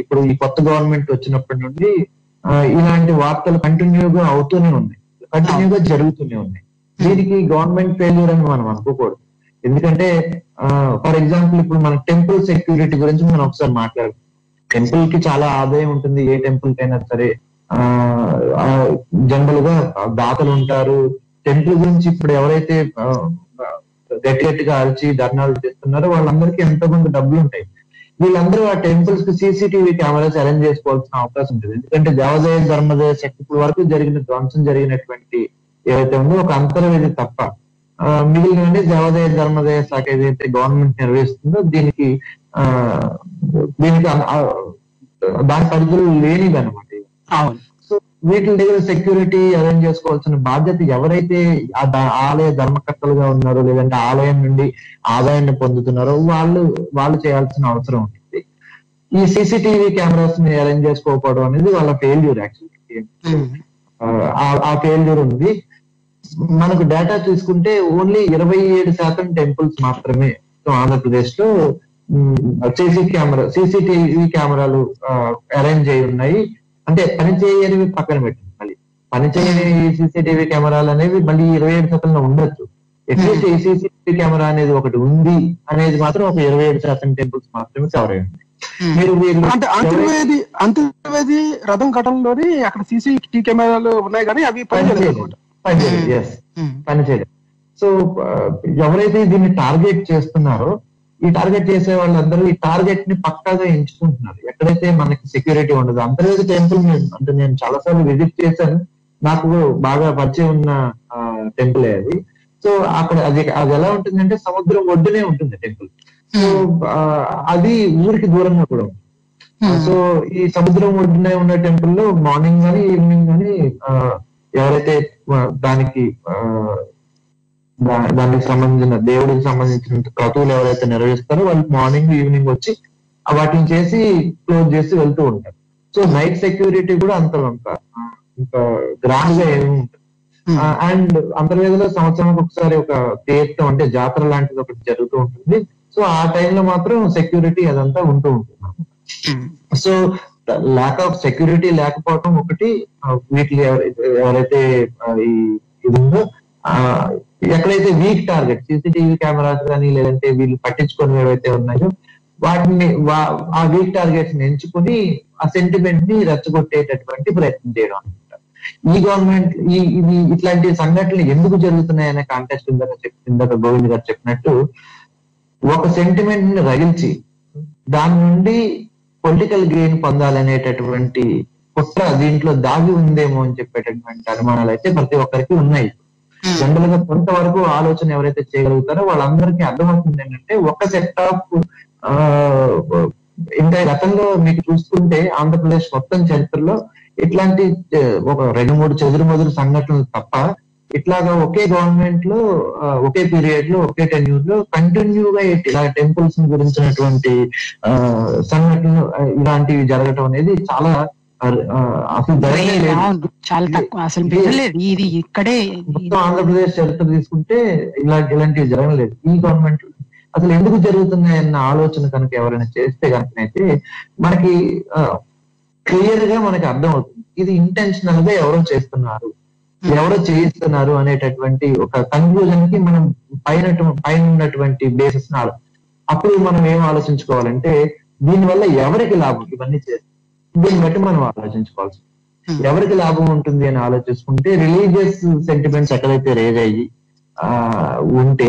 ఇప్పుడు ఈ కొత్త గవర్నమెంట్ వచ్చినప్పటి నుండి ఇలాంటి వార్తలు కంటిన్యూగా అవుతూనే ఉన్నాయి, కంటిన్యూగా జరుగుతూనే ఉన్నాయి. దీనికి గవర్నమెంట్ ఫెయిల్యూర్ అని మనం అనుకోకూడదు. ఎందుకంటే ఫర్ ఎగ్జాంపుల్ ఇప్పుడు మన టెంపుల్ సెక్యూరిటీ గురించి మనం ఒకసారి మాట్లాడుతాం. టెంపుల్ కి చాలా ఆదాయం ఉంటుంది, ఏ టెంపుల్ కైనా సరే. జనరల్ గా దాతలు ఉంటారు. టెంపుల్ గురించి ఇప్పుడు ఎవరైతే గట్టిగా అరిచి ధర్నాలు చేస్తున్నారో వాళ్ళందరికీ ఎంతో కొంత డబ్బులు ఉంటాయి. వీళ్ళందరూ ఆ టెంపుల్స్ కి సీసీటీవీ కెమెరాస్ అరేంజ్ చేసుకోవాల్సిన అవకాశం ఉంటుంది. ఎందుకంటే దేవాదాయ ధర్మదాయ శాఖ ఇప్పుడు వరకు ధ్వంసం జరిగినటువంటి ఏదైతే ఉందో ఒక అంతర్వేది తప్ప మిగిలిన దేవాదాయ ధర్మదాయ శాఖ ఏదైతే గవర్నమెంట్ నిర్వహిస్తుందో దీనికి దాని పరిధులు లేనిది అనమాట. సో వీటి దగ్గర సెక్యూరిటీ అరేంజ్ చేసుకోవాల్సిన బాధ్యత ఎవరైతే ఆలయ ధర్మకర్తలుగా ఉన్నారో, లేదంటే ఆలయం నుండి ఆదాయాన్ని పొందుతున్నారో వాళ్ళు చేయాల్సిన అవసరం ఉంటుంది. ఈ సీసీటీవీ కెమెరాస్ ని అరేంజ్ చేసుకోకపోవడం అనేది వాళ్ళ ఫెయిల్యూర్. యాక్చువల్లీ ఆ ఫెయిల్యూర్ ఉంది. మనకు డేటా తీసుకుంటే ఓన్లీ 27% టెంపుల్స్ మాత్రమే ఆంధ్రప్రదేశ్ లో సీసీటీవీ కెమెరాలు అరేంజ్ అయి ఉన్నాయి. అంటే పనిచేయనివి పక్కన పెట్టింది. మళ్ళీ పనిచేయని సీసీటీవీ కెమెరాలు అనేవి మళ్ళీ 27% ఉండొచ్చు. అట్లీస్ట్ ఈ సీసీటీవీ కెమెరా అనేది ఒకటి ఉంది అనేది మాత్రం ఒక 27% టెంపుల్స్ మాత్రమే కవర్ అయ్యింది. అంటే అంతర్వేది రథం ఘటనలోని అక్కడ సీసీటీవీ కెమెరాలు ఉన్నాయి కానీ అవి పనిచేయలేదు. సో ఎవరైతే దీన్ని టార్గెట్ చేస్తున్నారో, ఈ టార్గెట్ చేసే వాళ్ళందరూ ఈ టార్గెట్ ని పక్కాగా ఎంచుకుంటున్నారు. ఎక్కడైతే మనకి సెక్యూరిటీ ఉండదు. అంతర్వేది టెంపుల్ అంటే నేను చాలా సార్లు విజిట్ చేశాను, నాకు బాగా పరిచయం ఉన్న టెంపుల్ అది. సో అక్కడ అది ఎలా ఉంటుందంటే సముద్రం ఒడ్డునే ఉంటుంది టెంపుల్. సో అది ఊరికి దూరంగా కూడా ఉంటుంది. సో ఈ సముద్రం ఒడ్డునే ఉన్న టెంపుల్ లో మార్నింగ్ కానీ ఈవినింగ్ కానీ ఎవరైతే దానికి సంబంధించిన దేవుడికి సంబంధించిన క్రతువులు ఎవరైతే నిర్వహిస్తారో వాళ్ళు మార్నింగ్ ఈవినింగ్ వచ్చి వాటిని చేసి క్లోజ్ చేసి వెళ్తూ ఉంటారు. సో నైట్ సెక్యూరిటీ కూడా అంత ఇంకా గ్రాండ్ గా ఏమి ఉంటుంది. అండ్ అంతర్వేదిలో సంవత్సరానికి ఒకసారి ఒక తీర్థం అంటే జాతర లాంటిది ఒకటి జరుగుతూ ఉంటుంది. సో ఆ టైంలో మాత్రం సెక్యూరిటీ అదంతా ఉంటూ ఉంటుంది. సో ల్యాక్ ఆఫ్ సెక్యూరిటీ లేకపోవడం ఒకటి, వీటిని ఎవరైతే ఇది ఉందో ఎక్కడైతే వీక్ టార్గెట్ సీసీటీవీ కెమెరాస్ కానీ లేదంటే వీళ్ళు పట్టించుకొని ఏవైతే ఉన్నాయో వాటిని ఆ వీక్ టార్గెట్స్ ని ఎంచుకుని ఆ సెంటిమెంట్ ని రెచ్చగొట్టేటటువంటి ప్రయత్నం చేయడం అనమాట. ఈ గవర్నమెంట్ ఇట్లాంటి సంఘటనలు ఎందుకు జరుగుతున్నాయి అనే కాంటెక్స్ట్ ఇందాక గోవింద్ గారు చెప్పినట్టు ఒక సెంటిమెంట్ ని రగిల్చి దాని నుండి పొలిటికల్ గెయిన్ పొందాలనేటటువంటి కుట్ర దీంట్లో దాగి ఉందేమో అని చెప్పేటటువంటి అనుమానాలు అయితే ప్రతి ఒక్కరికి ఉన్నాయి. జనరల్ గా కొంతవరకు ఆలోచన ఎవరైతే చేయగలుగుతారో వాళ్ళందరికీ అర్థమవుతుంది ఏంటంటే ఒక సెట్ ఆఫ్ ఇంకా గతంలో మీకు చూసుకుంటే ఆంధ్రప్రదేశ్ మొత్తం చరిత్రలో ఇట్లాంటి ఒక 2-3 చెదురుమదురు సంఘటనలు తప్ప ఇట్లాగా ఒకే గవర్నమెంట్ లో ఒకే పీరియడ్ లో ఒకే టెన్యూర్ లో కంటిన్యూగా ఇలా టెంపుల్స్ గురించినటువంటి సంఘటనలు ఇలాంటివి జరగటం అనేది చాలా అసలు చాలా తక్కువ. అసలు ఇది ఇక్కడే ఆంధ్రప్రదేశ్ చరిత్ర తీసుకుంటే ఇలాంటివి జరగలేదు. ఈ గవర్నమెంట్ అసలు ఎందుకు జరుగుతున్నాయన్న ఆలోచన కనుక ఎవరైనా చేస్తే కనుకనైతే మనకి క్లియర్ గా మనకి అర్థం అవుతుంది ఇది ఇంటెన్షనల్ గా ఎవరో చేస్తున్నారు, ఎవరో చేయిస్తున్నారు అనేటటువంటి ఒక కన్క్లూజన్ కి మనం పైన ఉన్నటువంటి బేసిస్ అప్పుడు మనం ఏం ఆలోచించుకోవాలంటే దీనివల్ల ఎవరికి లాభం, ఇవన్నీ చేస్తే దీన్ని బట్టి మనం ఆలోచించుకోవాల్సి ఎవరికి లాభం ఉంటుంది అని ఆలోచించుకుంటే రిలీజియస్ సెంటిమెంట్స్ ఎక్కడైతే రేజ్ అయ్యి ఉంటే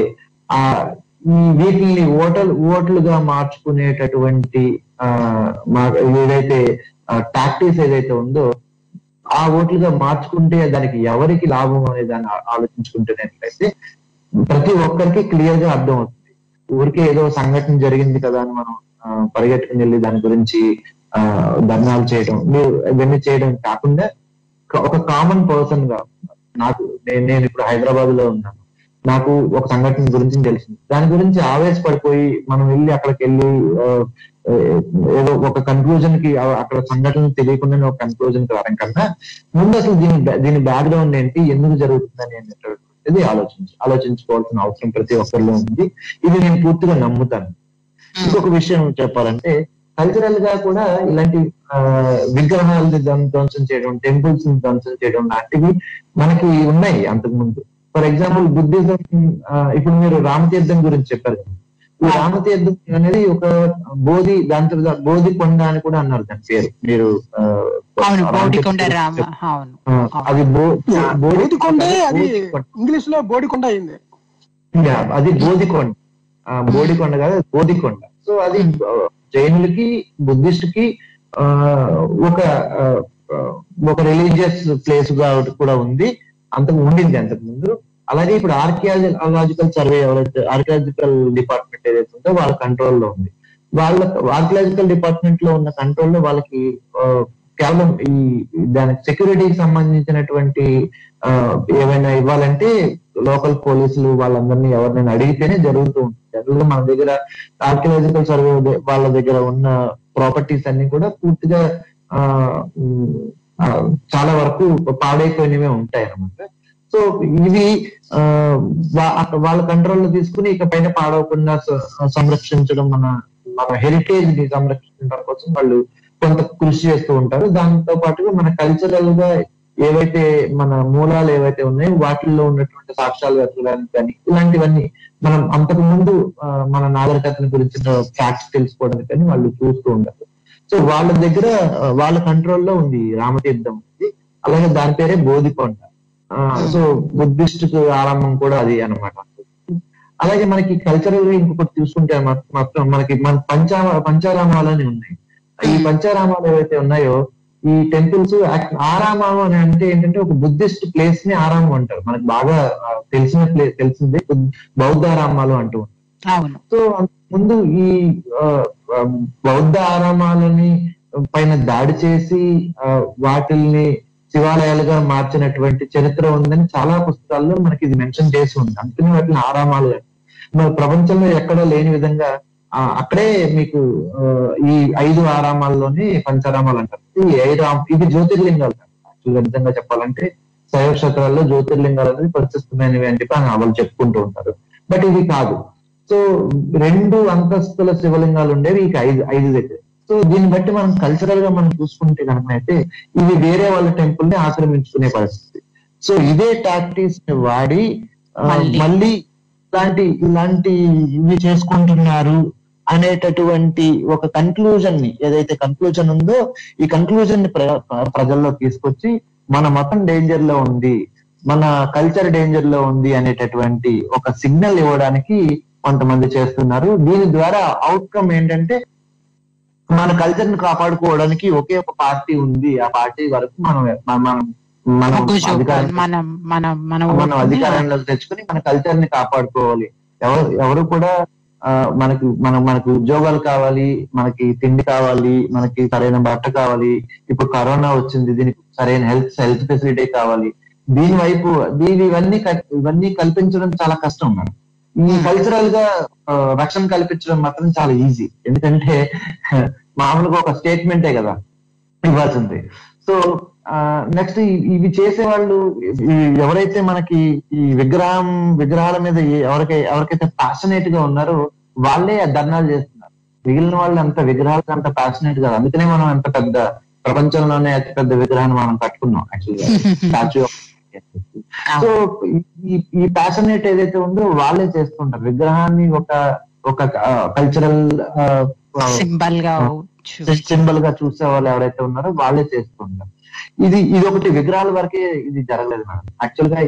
వీటిని ఓట్లుగా మార్చుకునేటటువంటి ఏదైతే టాక్టిక్స్ ఏదైతే ఉందో ఆ ఓట్లుగా మార్చుకుంటే దానికి ఎవరికి లాభం అనే దాన్ని ఆలోచించుకుంటున్నట్లయితే ప్రతి ఒక్కరికి క్లియర్ గా అర్థం అవుతుంది. ఊరికే ఏదో సంఘటన జరిగింది కదా అని మనం పరిగెట్టుకుని వెళ్ళి దాని గురించి ధర్నాలు చేయడం ఇవన్నీ చేయడం కాకుండా ఒక కామన్ పర్సన్ గా నేను ఇప్పుడు హైదరాబాద్ లో ఉన్నాను, నాకు ఒక సంఘటన గురించి తెలిసింది, దాని గురించి ఆవేశపడిపోయి మనం వెళ్ళి అక్కడికి వెళ్ళి ఏదో ఒక కన్క్లూజన్ కి అక్కడ సంఘటన తెలియకుండా ఒక కన్క్లూజన్ కి రావడం కన్నా ముందు అసలు దీని బ్యాక్గ్రౌండ్ ఏంటి, ఎందుకు జరుగుతుందని అనేటువంటిది ఆలోచించుకోవాల్సిన అవసరం ప్రతి ఒక్కరిలో ఉంది. ఇది నేను పూర్తిగా నమ్ముతాను. ఇంకొక విషయం చెప్పాలంటే కల్చరల్ గా కూడా ఇలాంటి విగ్రహాలని ధ్వంసం చేయడం, టెంపుల్స్ ని ధ్వంసం చేయడం లాంటివి మనకి ఉన్నాయి అంతకు ముందు. ఫర్ ఎగ్జాంపుల్ బుద్ధిజం, ఇప్పుడు మీరు రామతీర్థం గురించి చెప్పారు. ఈ రామతీర్థం అనేది ఒక బోధి కొండ అని కూడా అన్నారు దాని పేరు. మీరు అది బోధికొండ, అది ఇంగ్లీష్ లో బోడికొండ అయింది. అది బోధికొండ, బోడికొండ కాదు బోధికొండ. సో అది జైనులకి బుద్ధిస్ట్ కి ఒక రిలీజియస్ ప్లేస్ గా కూడా ఉంది, ఉండింది అంతకు ముందు. అలాగే ఇప్పుడు ఆర్కియాలజికల్ సర్వే ఆర్కియాలజికల్ డిపార్ట్మెంట్ ఏదైతే ఉందో వాళ్ళ కంట్రోల్లో ఉంది. వాళ్ళ ఆర్కియాలజికల్ డిపార్ట్మెంట్ లో ఉన్న కంట్రోల్లో వాళ్ళకి కేవలం దానికి సెక్యూరిటీకి సంబంధించినటువంటి ఏమైనా ఇవ్వాలంటే లోకల్ పోలీసులు వాళ్ళందరినీ ఎవరినైనా అడిగితేనే జరుగుతూ ఉంటుంది. జనరల్ గా మన దగ్గర ఆర్కియాలజికల్ సర్వే వాళ్ళ దగ్గర ఉన్న ప్రాపర్టీస్ అన్ని కూడా పూర్తిగా చాలా వరకు పాడైపోయినవే ఉంటాయి అన్నమాట. సో ఇవి వాళ్ళ కంట్రోల్లో తీసుకుని ఇక పైన పాడవకుండా సంరక్షించడం, మన హెరిటేజ్ ని సంరక్షించడం కోసం వాళ్ళు కొంత కృషి చేస్తూ ఉంటారు. దాంతో పాటుగా మన కల్చరల్ గా ఏవైతే మన మూలాలు ఏవైతే ఉన్నాయో వాటిల్లో ఉన్నటువంటి సాక్ష్యాలు వెతకడానికి కానీ ఇలాంటివన్నీ మనం అంతకు ముందు మన నాగరికతను గురించిన ఫ్యాక్ట్స్ తెలుసుకోవడానికి కానీ వాళ్ళు చూస్తూ ఉంటారు. సో వాళ్ళ దగ్గర వాళ్ళ కంట్రోల్లో ఉంది రామతీర్థం ఉంది. అలాగే దాని పేరే బోధికొండ. సో బుద్ధిస్ట్ ఆరంభం కూడా అది అన్నమాట. అలాగే మనకి కల్చరల్ గా ఇంకొకటి చూసుకుంటే మాత్రం మనకి పంచారామాలు అని ఉన్నాయి. ఈ పంచారామాలు ఏవైతే ఉన్నాయో ఈ టెంపుల్స్, ఆరామం అని అంటే ఏంటంటే ఒక బుద్ధిస్ట్ ప్లేస్ ని ఆరామం అంటారు. మనకు బాగా తెలిసిందే బౌద్ధారామాలు అంటూ ఉంటారు. సో ముందు ఈ బౌద్ధ ఆరామాలని పైన దాడి చేసి వాటిల్ని శివాలయాలుగా మార్చినటువంటి చరిత్ర ఉందని చాలా పుస్తకాల్లో మనకి ఇది మెన్షన్ చేసి ఉంది. అందుకని వాటిని ఆరామాలు మన ప్రపంచంలో ఎక్కడో లేని విధంగా అక్కడే మీకు ఈ 5 ఆరామాల్లోని పంచారామాలు అంటారు. ఇది జ్యోతిర్లింగాలు. యాక్చువల్గా నిజంగా చెప్పాలంటే శైవ క్షేత్రాల్లో జ్యోతిర్లింగాలు అనేది ప్రశస్తమైనవి అని చెప్పి వాళ్ళు చెప్పుకుంటూ ఉంటారు. బట్ ఇది కాదు. సో 2 అంతస్తుల శివలింగాలు ఉండేవి ఇక 5 దగ్గర. సో దీన్ని బట్టి మనం కల్చరల్ గా మనం చూసుకుంటే కనుక అయితే ఇవి వేరే వాళ్ళ టెంపుల్ ని ఆక్రమించుకునే పరిస్థితి. సో ఇదే టాక్టిక్స్ ని వాడి మళ్ళీ ఇలాంటి ఇవి చేసుకుంటున్నారు అనేటటువంటి ఒక కన్క్లూజన్ ని, ఏదైతే కన్క్లూజన్ ఉందో ఈ కన్క్లూజన్ ని ప్రజల్లో తీసుకొచ్చి మన మతం డేంజర్ లో ఉంది, మన కల్చర్ డేంజర్ లో ఉంది అనేటటువంటి ఒక సిగ్నల్ ఇవ్వడానికి కొంతమంది చేస్తున్నారు. దీని ద్వారా అవుట్కమ్ ఏంటంటే మన కల్చర్ ని కాపాడుకోవడానికి ఒకే ఒక పార్టీ ఉంది. ఆ పార్టీ వరకు మనం అధికారంలోకి తెచ్చుకుని మన కల్చర్ ని కాపాడుకోవాలి. ఎవరు కూడా మనకు ఉద్యోగాలు కావాలి, మనకి తిండి కావాలి, మనకి సరైన బట్ట కావాలి, ఇప్పుడు కరోనా వచ్చింది దీనికి సరైన హెల్త్ ఫెసిలిటీ కావాలి. ఇవన్నీ కల్పించడం చాలా కష్టం. మనం ఈ కల్చరల్ గా రక్షణ కల్పించడం మాత్రం చాలా ఈజీ. ఎందుకంటే మామూలుగా ఒక స్టేట్మెంటే కదా ఇవ్వాల్సింది. సో నెక్స్ట్ ఇవి చేసేవాళ్ళు ఎవరైతే మనకి ఈ విగ్రహాల మీద ఎవరికైతే ప్యాషనేట్ గా ఉన్నారో వాళ్ళే ధర్నాలు చేస్తున్నారు. మిగిలిన వాళ్ళు అంత విగ్రహాలకు అంత ప్యాషనేట్ కాదు. అందుకనే మనం అంత పెద్ద ప్రపంచంలోనే అతి పెద్ద విగ్రహాన్ని మనం కట్టుకున్నాం యాక్చువల్గా, స్టాచ్యూ ఆఫ్. సో ఈ ప్యాషనేట్ ఏదైతే ఉందో వాళ్ళే చేస్తుంటారు. విగ్రహాన్ని ఒక కల్చరల్ సింబల్ గా చూసే వాళ్ళు ఎవరైతే ఉన్నారో వాళ్ళే చేస్తుంటారు. ఇది ఒకటి విగ్రహాల వరకే ఇది జరగలేదు మేడం. యాక్చువల్ గా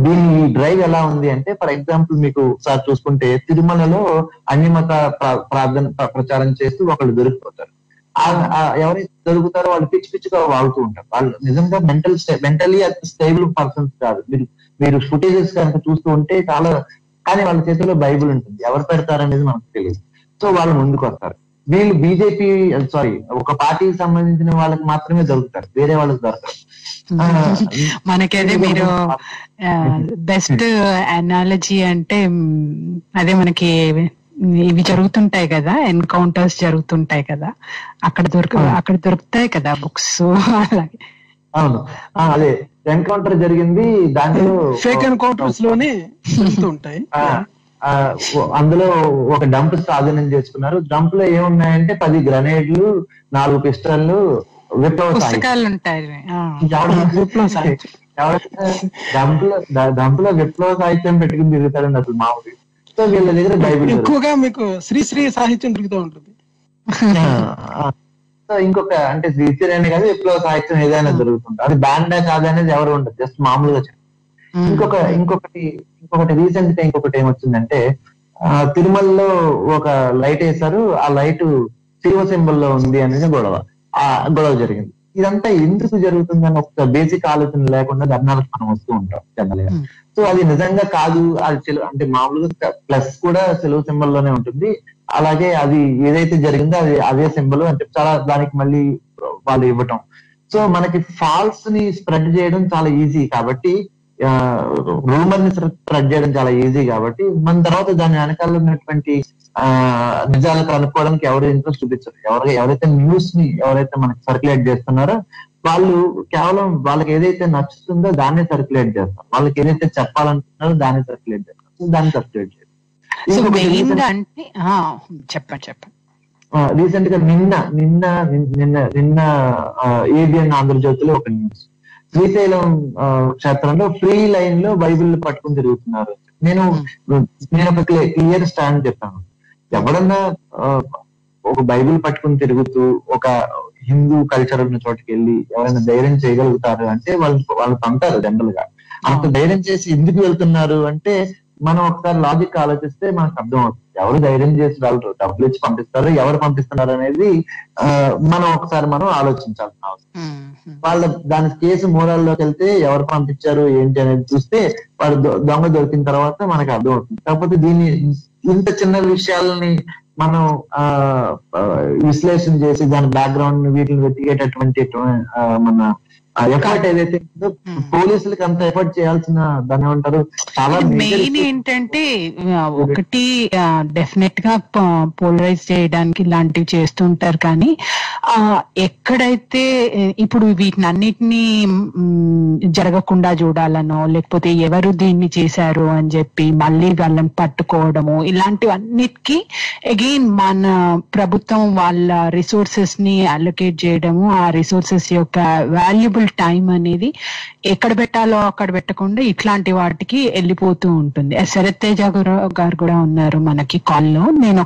దీని డ్రైవ్ ఎలా ఉంది అంటే, ఫర్ ఎగ్జాంపుల్ మీకు ఒకసారి చూసుకుంటే తిరుమలలో అన్యమత ప్రార్థన ప్రచారం చేస్తూ ఒకళ్ళు దొరికిపోతారు. ఎవరైతే దొరుకుతారో వాళ్ళు పిచ్చి పిచ్చిగా వాగుతూ ఉంటారు. వాళ్ళు నిజంగా మెంటలీ స్టేబుల్ పర్సన్స్ కాదు. మీరు ఫుటేజెస్ కనుక చూస్తూ ఉంటే చాలా, కానీ వాళ్ళ చేతిలో బైబుల్ ఉంటుంది. ఎవరు పెడతారనేది మనకు తెలియదు. సో వాళ్ళు ముందుకు వస్తారు. వీళ్ళు బీజేపీ ఒక పార్టీకి సంబంధించిన వాళ్ళకి మాత్రమే దొరుకుతారు, వేరే వాళ్ళకి దొరకరు. మనకైతే మీరు బెస్ట్ అనాలజీ అంటే అదే మనకి ఇవి జరుగుతుంటాయి కదా, ఎన్కౌంటర్స్ జరుగుతుంటాయి కదా, అక్కడ దొరుకుతాయి కదా బుక్స్. అలాగే అవును, అదే ఎన్కౌంటర్ జరిగింది. దాంట్లో ఫేక్ ఎన్కౌంటర్స్ లోనే ఉంటాయి. అందులో ఒక డంప్ స్వాధీనం చేసుకున్నారు. డంప్ లో ఏమున్నాయంటే 10 గ్రనేడ్లు, 4 పిస్టల్లు, పుస్తకాలు ఉంటాయి. డంప్ లో విప్లవ సాహిత్యం పెట్టుకుని తిరుగుతారండి అసలు మామూలు. సో వీళ్ళ దగ్గర బైబిల్ ఎక్కువగా మీకు శ్రీ సాహిత్యం తిరుగుతూ ఉంటుంది. సో ఇంకొక అంటే శ్రీశ్రీ కాదు, విప్లవ సాహిత్యం ఏదైనా జరుగుతుంది. అది బ్యాండా కాదనేది ఎవరు ఉండదు, జస్ట్ మామూలుగా చెప్పారు. ఇంకొకటి రీసెంట్ గా ఇంకొకటి ఏమొచ్చిందంటే, తిరుమలలో ఒక లైట్ వేశారు, ఆ లైట్ శివ సింబల్ లో ఉంది అనేది గొడవ జరిగింది. ఇదంతా ఎందుకు జరుగుతుందని ఒక బేసిక్ ఆలోచన లేకుండా ధర్నాలకు మనం వస్తూ ఉంటాం జనరల్గా. సో అది నిజంగా కాదు, అది అంటే మామూలుగా ప్లస్ కూడా సెలవు సింబల్ లోనే ఉంటుంది. అలాగే అది ఏదైతే జరిగిందో అది అదే సింబల్ అంటే చాలా దానికి మళ్ళీ వాళ్ళు ఇవ్వటం. సో మనకి ఫాల్స్ ని స్ప్రెడ్ చేయడం చాలా ఈజీ కాబట్టి, రూమర్ ని స్ప్రెడ్ చేయడం చాలా ఈజీ కాబట్టి, మన తర్వాత దాని వెనకాల ఉన్నటువంటి నిజాలకు అనుకోవడానికి ఎవరు ఇంట్రెస్ట్ చూపించారు. ఎవరైతే న్యూస్ ని ఎవరైతే మనకి సర్క్యులేట్ చేస్తున్నారో వాళ్ళు కేవలం వాళ్ళకి ఏదైతే నచ్చుతుందో దాన్ని సర్క్యులేట్ చేస్తారు. వాళ్ళకి ఏదైతే చెప్పాలనుకుంటున్నారో దాన్ని సర్క్యులేట్ చేస్తారు, దాన్ని సర్క్యులేట్ చేస్తారు. రీసెంట్ గా నిన్న ఏబిఎన్ ఆంధ్రజ్యోతిలో ఒక న్యూస్, శ్రీశైలం క్షేత్రంలో ఫ్రీ లైన్ లో బైబిల్ పట్టుకుని తిరుగుతున్నారు. నేను ఒక క్లియర్ స్టాండ్ చెప్పాను. ఎవడన్నా ఒక బైబిల్ పట్టుకుని తిరుగుతూ ఒక హిందూ కల్చర్ ఉన్న చోటుకి వెళ్ళి ఎవరైనా ధైర్యం చేయగలుగుతారు అంటే వాళ్ళు పంటారు జనరల్ గా. అంత ధైర్యం చేసి ఎందుకు వెళ్తున్నారు అంటే, మనం ఒకసారి లాజిక్ ఆలోచిస్తే మనకు అర్థం అవుతుంది. ఎవరు ధైర్యం చేసి వాళ్ళు డబ్బులు ఇచ్చి పంపిస్తారు, ఎవరు పంపిస్తున్నారు అనేది మనం ఆలోచించాల్సిన అవసరం. వాళ్ళ దాని కేసు మూలాల్లోకి వెళ్తే ఎవరు పంపించారు ఏంటి అనేది చూస్తే వాడు దొంగ దొరికిన తర్వాత మనకు అర్థం అవుతుంది. కాకపోతే ఇంత చిన్న విషయాలని మనం విశ్లేషణ చేసి దాని బ్యాక్గ్రౌండ్ వీటిని వెతికేటటువంటి మన ఎఫర్ట్ ఏదైతే పోలీసులకి అంత ఎఫర్ట్ చేయాల్సిన దాన్ని ఏమంటారు, చాలా మెయిన్ ఏంటంటే ఒకటి డెఫినెట్ గా పోలరైజ్ చేయడానికి ఇలాంటివి చేస్తుంటారు. కానీ ఎక్కడైతే ఇప్పుడు వీటిని అన్నిటినీ జరగకుండా చూడాలనో, లేకపోతే ఎవరు దీన్ని చేశారు అని చెప్పి మళ్ళీ వాళ్ళని పట్టుకోవడము, ఇలాంటివన్నిటికీ అగైన్ మన ప్రభుత్వం వాళ్ళ రిసోర్సెస్ ని అలొకేట్ చేయడము, ఆ రిసోర్సెస్ యొక్క వాల్యుబుల్ టైం అనేది ఎక్కడ పెట్టాలో అక్కడ పెట్టకుండా ఇట్లాంటి వాటికి వెళ్ళిపోతూ ఉంటుంది. శరత్ తేజ గారు కూడా ఉన్నారు మనకి కాల్లో. నేను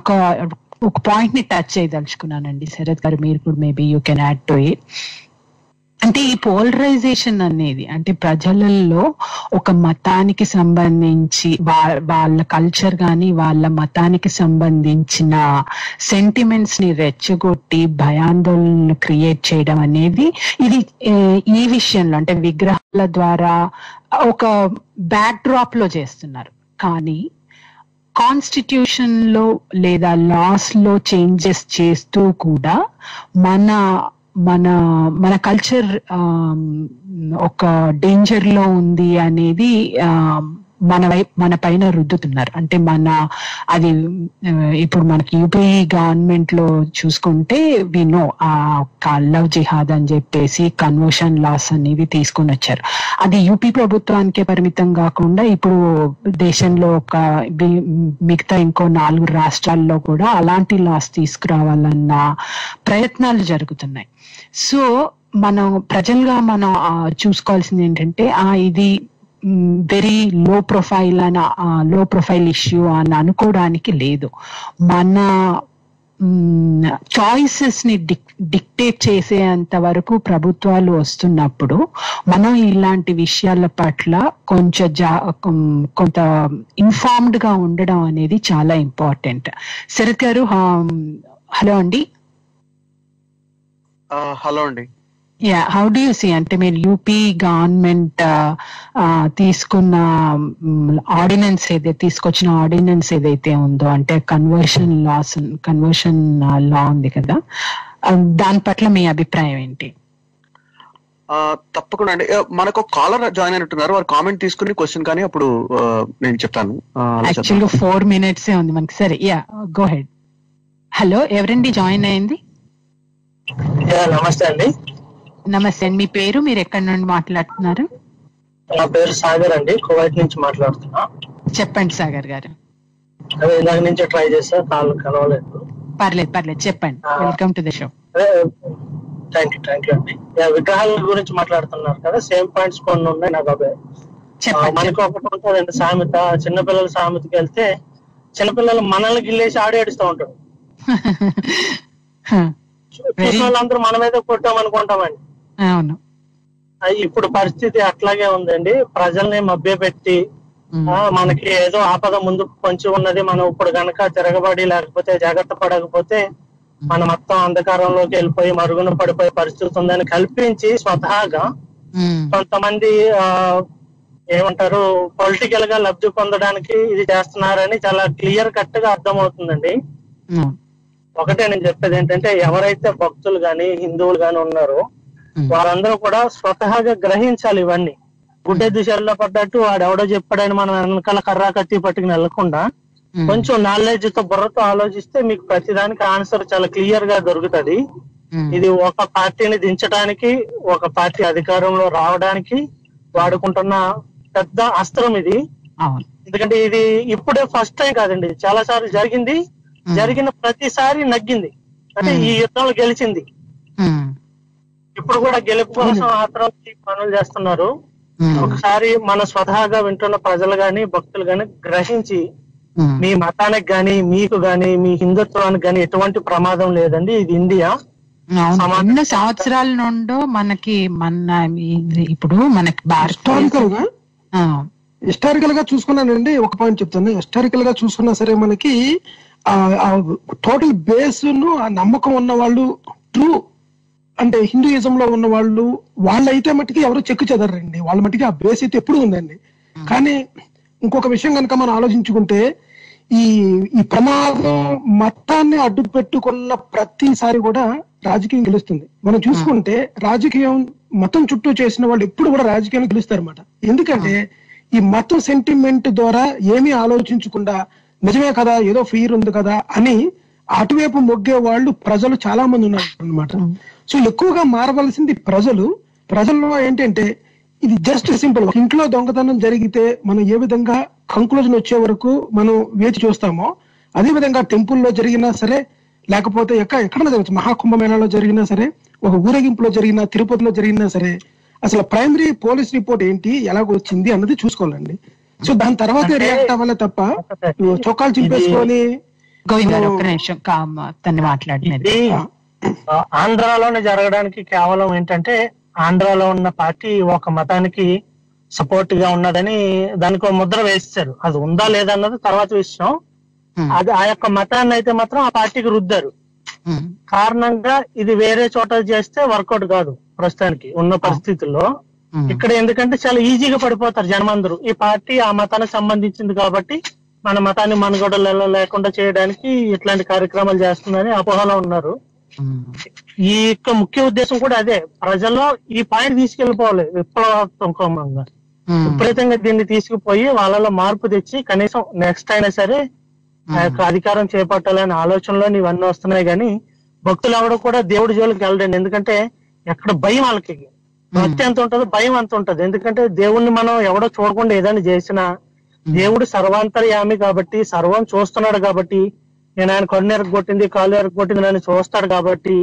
ఒక పాయింట్ ని టచ్ చేయదలుచుకున్నానండి. శరత్ గారు, మీరు కూడా maybe you can add to it. అంటే ఈ పోలరైజేషన్ అనేది అంటే ప్రజలలో ఒక మతానికి సంబంధించి వాళ్ళ కల్చర్ కానీ వాళ్ళ మతానికి సంబంధించిన సెంటిమెంట్స్ ని రెచ్చగొట్టి భయాందోళనలు క్రియేట్ చేయడం అనేది ఇది ఈ విషయంలో అంటే విగ్రహాల ద్వారా ఒక బ్యాక్ డ్రాప్ లో చేస్తున్నారు. కానీ కాన్స్టిట్యూషన్ లో లేదా లాస్ లో చేంజెస్ చేస్తూ కూడా మన కల్చర్ ఒక డేంజర్ లో ఉంది అనేది మన పైన రుద్దుతున్నారు. అంటే అది ఇప్పుడు మనకి యూపీ గవర్నమెంట్ లో చూసుకుంటే వి నో లవ్ జిహాద్ అని చెప్పేసి కన్వర్షన్ లాస్ అనేవి తీసుకొని వచ్చారు. అది యూపీ ప్రభుత్వానికే పరిమితం కాకుండా ఇప్పుడు దేశంలో మిగతా ఇంకో 4 రాష్ట్రాల్లో కూడా అలాంటి లాస్ తీసుకురావాలన్న ప్రయత్నాలు జరుగుతున్నాయి. సో ప్రజలుగా మనం చూసుకోవాల్సింది ఏంటంటే ఇది వెరీ లో ప్రొఫైల్ ఇష్యూ అని అనుకోవడానికి లేదు. చాయిసెస్ ని డిక్టేట్ చేసేంత వరకు ప్రభుత్వాలు వస్తున్నప్పుడు మనం ఇలాంటి విషయాల పట్ల కొంత ఇన్ఫార్మ్డ్ గా ఉండడం అనేది చాలా ఇంపార్టెంట్. శరత్ గారు, హలో అండి. హలో అండి. Yeah, how do you see, అంటే మీరు యూపీ గవర్నమెంట్ తీసుకున్న తీసుకొచ్చిన ఆర్డినెన్స్ ఏదైతే ఉందో, అంటే కన్వర్షన్ లా ఉంది కదా, దాని పట్ల మీ అభిప్రాయం ఏంటి? తప్పకుండా అండి. మనకు కాలర్ జాయిన్ అయినట్టున్నారు, వారు కామెంట్ తీసుకుని క్వశ్చన్ కానీ అప్పుడు నేను చెప్తాను. యాక్చువల్గా 4 minutes ఉంది మనకి. సరే, యా, గో హెడ్. హలో, ఎవరండి జాయిన్ అయింది? నమస్తే అండి. నమస్తే అండి, మీ పేరు, మీరు ఎక్కడి నుండి మాట్లాడుతున్నారు? నా పేరు సాగర్ అండి, కువైట్ నుంచి మాట్లాడుతున్నా. చెప్పండి సాగర్ గారు. అదే ఇందాక నుంచి ట్రై చేస్తా, కాల్ కలవలేదు. పర్లేదు చెప్పండి. Welcome to the show. Thank you అండి. విగ్రహాల గురించి మాట్లాడుతున్నారు కదా, సేమ్ పాయింట్స్ కొన్ని ఉన్నాయి నాకు. అవే మనకు ఒకటి ఉంటుందండి సామెత, చిన్నపిల్లల సామెతకి వెళ్తే చిన్నపిల్లలు మనల్ని గిల్లేసి ఆడి ఏడుస్తూ ఉంటారు. చూసిన వాళ్ళందరూ మన మీద కొట్టాం అనుకుంటామండి. అవును, ఇప్పుడు పరిస్థితి అట్లాగే ఉందండి. ప్రజల్ని మభ్యపెట్టి మనకి ఏదో ఆపద ముందు పొంచి ఉన్నది, మనం ఇప్పుడు గనక తిరగబడి లేకపోతే జాగ్రత్త పడకపోతే మనం మొత్తం అంధకారంలోకి వెళ్ళిపోయి మరుగున పడిపోయే పరిస్థితి ఉందని కల్పించి స్వతహాగా కొంతమంది ఏమంటారు పొలిటికల్ గా లబ్ధి పొందడానికి ఇది చేస్తున్నారని చాలా క్లియర్ కట్ గా అర్థమవుతుందండి. ఒకటే నేను చెప్పేది ఏంటంటే, ఎవరైతే భక్తులు గాని హిందువులు గాని ఉన్నారో వారందరూ కూడా స్వతహాగా గ్రహించాలి ఇవన్నీ. గుడ్డే దిశల్లో పడ్డట్టు వాడు ఎవడో చెప్పాడని మనం వెనకాల కర్రా కత్తి పట్టుకుని వెళ్లకుండా కొంచెం నాలెడ్జ్ తో బుర్రతో ఆలోచిస్తే మీకు ప్రతిదానికి ఆన్సర్ చాలా క్లియర్ గా దొరుకుతుంది. ఇది ఒక పార్టీని దించడానికి, ఒక పార్టీ అధికారంలో రావడానికి వాడుకుంటున్న పెద్ద అస్త్రం ఇది. ఎందుకంటే ఇది ఇప్పుడే ఫస్ట్ టైం కాదండి, చాలా సార్లు జరిగింది. జరిగిన ప్రతిసారి నగ్గింది, అంటే ఈ యుద్ధంలో గెలిచింది. ఇప్పుడు కూడా గెలుపు కోసం ఆత్రం పనులు చేస్తున్నారు. ఒకసారి మన స్వతహాగా వింటున్న ప్రజలు గాని భక్తులు గాని గ్రహించి, మీ మతానికి గాని మీకు గాని మీ హిందుత్వానికి గాని ఎటువంటి ప్రమాదం లేదండి, ఇది ఇండియా. ఎన్నో సంవత్సరాల నుండి మనకి ఇప్పుడు మనకి హిస్టారికల్ గా చూసుకున్నానండి. ఒక పాయింట్ చెప్తాను. హిస్టారికల్ గా చూసుకున్నా సరే మనకి టోటల్ బేస్ ను ఆ నమ్మకం ఉన్న వాళ్ళు, ట్రూ అంటే హిందూయిజం లో ఉన్న వాళ్ళైతే మట్టికి ఎవరు చెక్కు చెదరండి. వాళ్ళ మట్టికి ఆ బేస్ అయితే ఎప్పుడు ఉందండి. కానీ ఇంకొక విషయం కనుక మనం ఆలోచించుకుంటే, ఈ ప్రమాదం మతాన్ని అడ్డు పెట్టుకున్న ప్రతిసారి కూడా రాజకీయం గెలుస్తుంది. మనం చూసుకుంటే రాజకీయం మతం చుట్టూ చేసిన వాళ్ళు ఎప్పుడు కూడా రాజకీయాన్ని గెలుస్తారు అన్నమాట. ఎందుకంటే ఈ మతం సెంటిమెంట్ ద్వారా ఏమీ ఆలోచించకుండా నిజమే కదా, ఏదో ఫీర్ ఉంది కదా అని అటువైపు మొగ్గే వాళ్ళు ప్రజలు చాలా మంది ఉన్నారు అనమాట. సో ఎక్కువగా మారవలసింది ప్రజల్లో ఏంటంటే, ఇది జస్ట్ సింపుల్. ఇంట్లో దొంగతనం జరిగితే మనం ఏ విధంగా కంక్లూజన్ వచ్చే వరకు మనం వేచి చూస్తామో, అదే విధంగా టెంపుల్లో జరిగినా సరే, లేకపోతే ఎక్కడైనా జరగచ్చు, మహాకుంభమేళాలో జరిగినా సరే, ఒక ఊరేగింపులో జరిగినా, తిరుపతిలో జరిగినా సరే, అసలు ప్రైమరీ పోలీస్ రిపోర్ట్ ఏంటి, ఎలాగొచ్చింది అన్నది చూసుకోవాలండి. సో దాని తర్వాత రియాక్ట్ అవ్వాలి తప్ప చొక్కాలు చింపేసుకొని. ఆంధ్రాలోనే జరగడానికి కేవలం ఏంటంటే, ఆంధ్రాలో ఉన్న పార్టీ ఒక మతానికి సపోర్ట్ గా ఉన్నదని దానికి ఒక ముద్ర వేస్తారు. అది ఉందా లేదా అన్నది తర్వాత విషయం. అది ఆ యొక్క మతాన్ని అయితే మాత్రం ఆ పార్టీకి రుద్దారు. కారణంగా ఇది వేరే చోట చేస్తే వర్కౌట్ కాదు ప్రస్తుతానికి ఉన్న పరిస్థితుల్లో. ఇక్కడ ఎందుకంటే చాలా ఈజీగా పడిపోతారు జనమందరూ, ఈ పార్టీ ఆ మతానికి సంబంధించింది కాబట్టి మన మతాన్ని మనుగడలలో లేకుండా చేయడానికి ఇట్లాంటి కార్యక్రమాలు చేస్తుందని అపోహలో ఉన్నారు. ఈ యొక్క ముఖ్య ఉద్దేశం కూడా అదే, ప్రజల్లో ఈ పాయింట్ తీసుకెళ్లిపోవాలి విప్లవాత్మకంగా. విపరీతంగా దీన్ని తీసుకుపోయి వాళ్ళలో మార్పు తెచ్చి కనీసం నెక్స్ట్ అయినా సరే ఆ యొక్క అధికారం చేపట్టాలనే ఆలోచనలో ఇవన్నీ వస్తున్నాయి. కానీ భక్తులు ఎవడో కూడా దేవుడి జోలికి వెళ్ళండి. ఎందుకంటే ఎక్కడ భయం వాళ్ళకి, భక్తి ఎంత ఉంటుందో భయం అంత ఉంటది. ఎందుకంటే దేవుణ్ణి మనం ఎవడో చూడకుండా ఏదైనా చేసినా, దేవుడు సర్వాంతర్యామి కాబట్టి సర్వం చూస్తున్నాడు కాబట్టి, నేను ఆయన కన్ను ఎరగొట్టింది కాళ్ళు ఎరగొట్టింది నన్ను చూస్తాడు కాబట్టి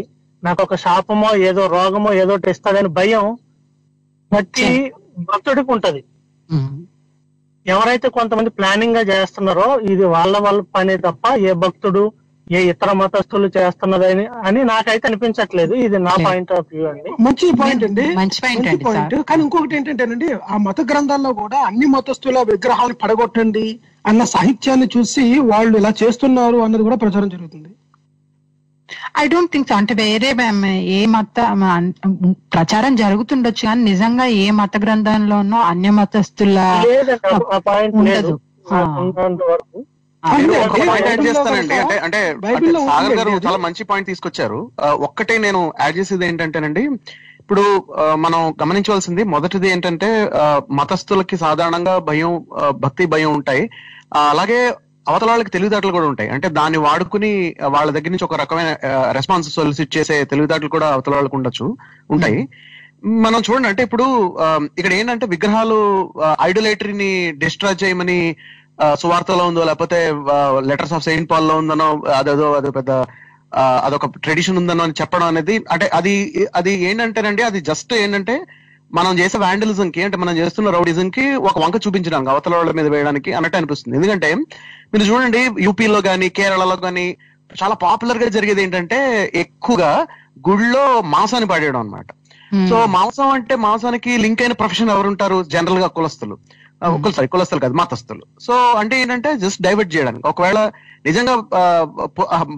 నాకు ఒక శాపమో ఏదో రోగమో ఏదో ఇస్తాడని భయం ప్రతి భక్తుడికి ఉంటది. ఎవరైతే కొంతమంది ప్లానింగ్ గా చేస్తున్నారో ఇది వాళ్ళ పని తప్ప ఏ భక్తుడు ఏ ఇతర మతస్థులు చేస్తున్నదని అని నాకైతే అనిపించట్లేదు. ఇది నా పాయింట్ ఆఫ్ వ్యూ అండి. మంచి పాయింట్ అండి, మంచి పాయింట్ అండి. కానీ ఇంకొకటి ఏంటంటేనండి, ఆ మత గ్రంథాల్లో కూడా అన్ని మతస్థుల విగ్రహాలు పడగొట్టండి అన్న సాహిత్యాన్ని చూసి వాళ్ళు ఇలా చేస్తున్నారు అన్నది కూడా ప్రచారం జరుగుతుంది. I don't think so. అంటే వేరే ఏ మత ప్రచారం జరుగుతుండొచ్చు కానీ నిజంగా ఏ మత గ్రంథంలోనో అన్య మతస్థుల ఉండదు. చేస్తానండి. అంటే సాగర్ గారు చాలా మంచి పాయింట్ తీసుకొచ్చారు. ఒక్కటే నేను యాడ్ చేసేది ఏంటంటేనండి, ఇప్పుడు మనం గమనించవలసింది మొదటిది ఏంటంటే మతస్థులకి సాధారణంగా భయం, భక్తి భయం ఉంటాయి. అలాగే అవతల వాళ్ళకి తెలివితేటలు కూడా ఉంటాయి. అంటే దాన్ని వాడుకుని వాళ్ళ దగ్గర నుంచి ఒక రకమైన రెస్పాన్స్ సొలిసిట్ చేసే తెలివితేటలు కూడా అవతల వాళ్ళకి ఉంటాయి. మనం చూడండి, అంటే ఇప్పుడు ఇక్కడ ఏంటంటే విగ్రహాలు ఐడోలేటరీని డిస్ట్రాయ్ చేయమని సువార్తలో ఉందో లేకపోతే లెటర్స్ ఆఫ్ సెయింట్ పాల్ లో ఉందనో అదో పెద్ద అదొక ట్రెడిషన్ ఉందనో అని చెప్పడం అనేది, అంటే అది ఏంటంటేనండి, అది జస్ట్ ఏంటంటే మనం చేసే వ్యాండలిజం కి, అంటే మనం చేస్తున్న రౌడిజం కి ఒక వంక చూపించడానికి, అవతల వాళ్ళ మీద వేయడానికి అన్నట్టు అనిపిస్తుంది. ఎందుకంటే మీరు చూడండి, యూపీలో కానీ కేరళలో కానీ చాలా పాపులర్ గా జరిగేది ఏంటంటే ఎక్కువగా గుళ్ళో మాంసాన్ని పాడేయడం అనమాట. సో మాంసం అంటే మాంసానికి లింక్ అయిన ప్రొఫెషన్ ఎవరుంటారు? జనరల్ గా కులస్తులు కాదు, మతస్థులు. సో అంటే ఏంటంటే జస్ట్ డైవర్ట్ చేయడానికి. ఒకవేళ నిజంగా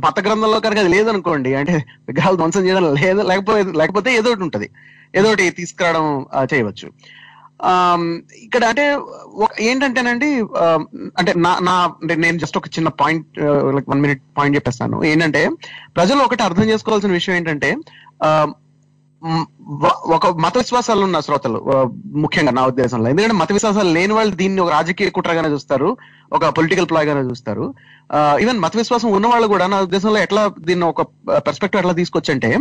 మత గ్రంథంలో కనుక అది లేదనుకోండి, అంటే విగ్రహాలు ధ్వంసం చేయడం లేకపోతే ఏదో ఒకటి ఉంటది, ఏదో ఒకటి తీసుకురావడం చేయవచ్చు. ఇక్కడ అంటే ఏంటంటేనండి, అంటే నేను జస్ట్ ఒక చిన్న పాయింట్, 1 minute పాయింట్ చెప్పేస్తాను. ఏంటంటే ప్రజలు ఒకటి అర్థం చేసుకోవాల్సిన విషయం ఏంటంటే, ఒక మత విశ్వాసాలు ఉన్న శ్రోతలు ముఖ్యంగా నా ఉద్దేశంలో, ఎందుకంటే మత విశ్వాసాలు లేని వాళ్ళు దీన్ని ఒక రాజకీయ కుట్రగానే చూస్తారు, ఒక పొలిటికల్ ప్లాయ్ గానే చూస్తారు. ఈవెన్ మత విశ్వాసం ఉన్న వాళ్ళు కూడా నా ఉద్దేశంలో ఎట్లా దీన్ని ఒక పర్స్పెక్టివ్ ఎట్లా తీసుకొచ్చంటే,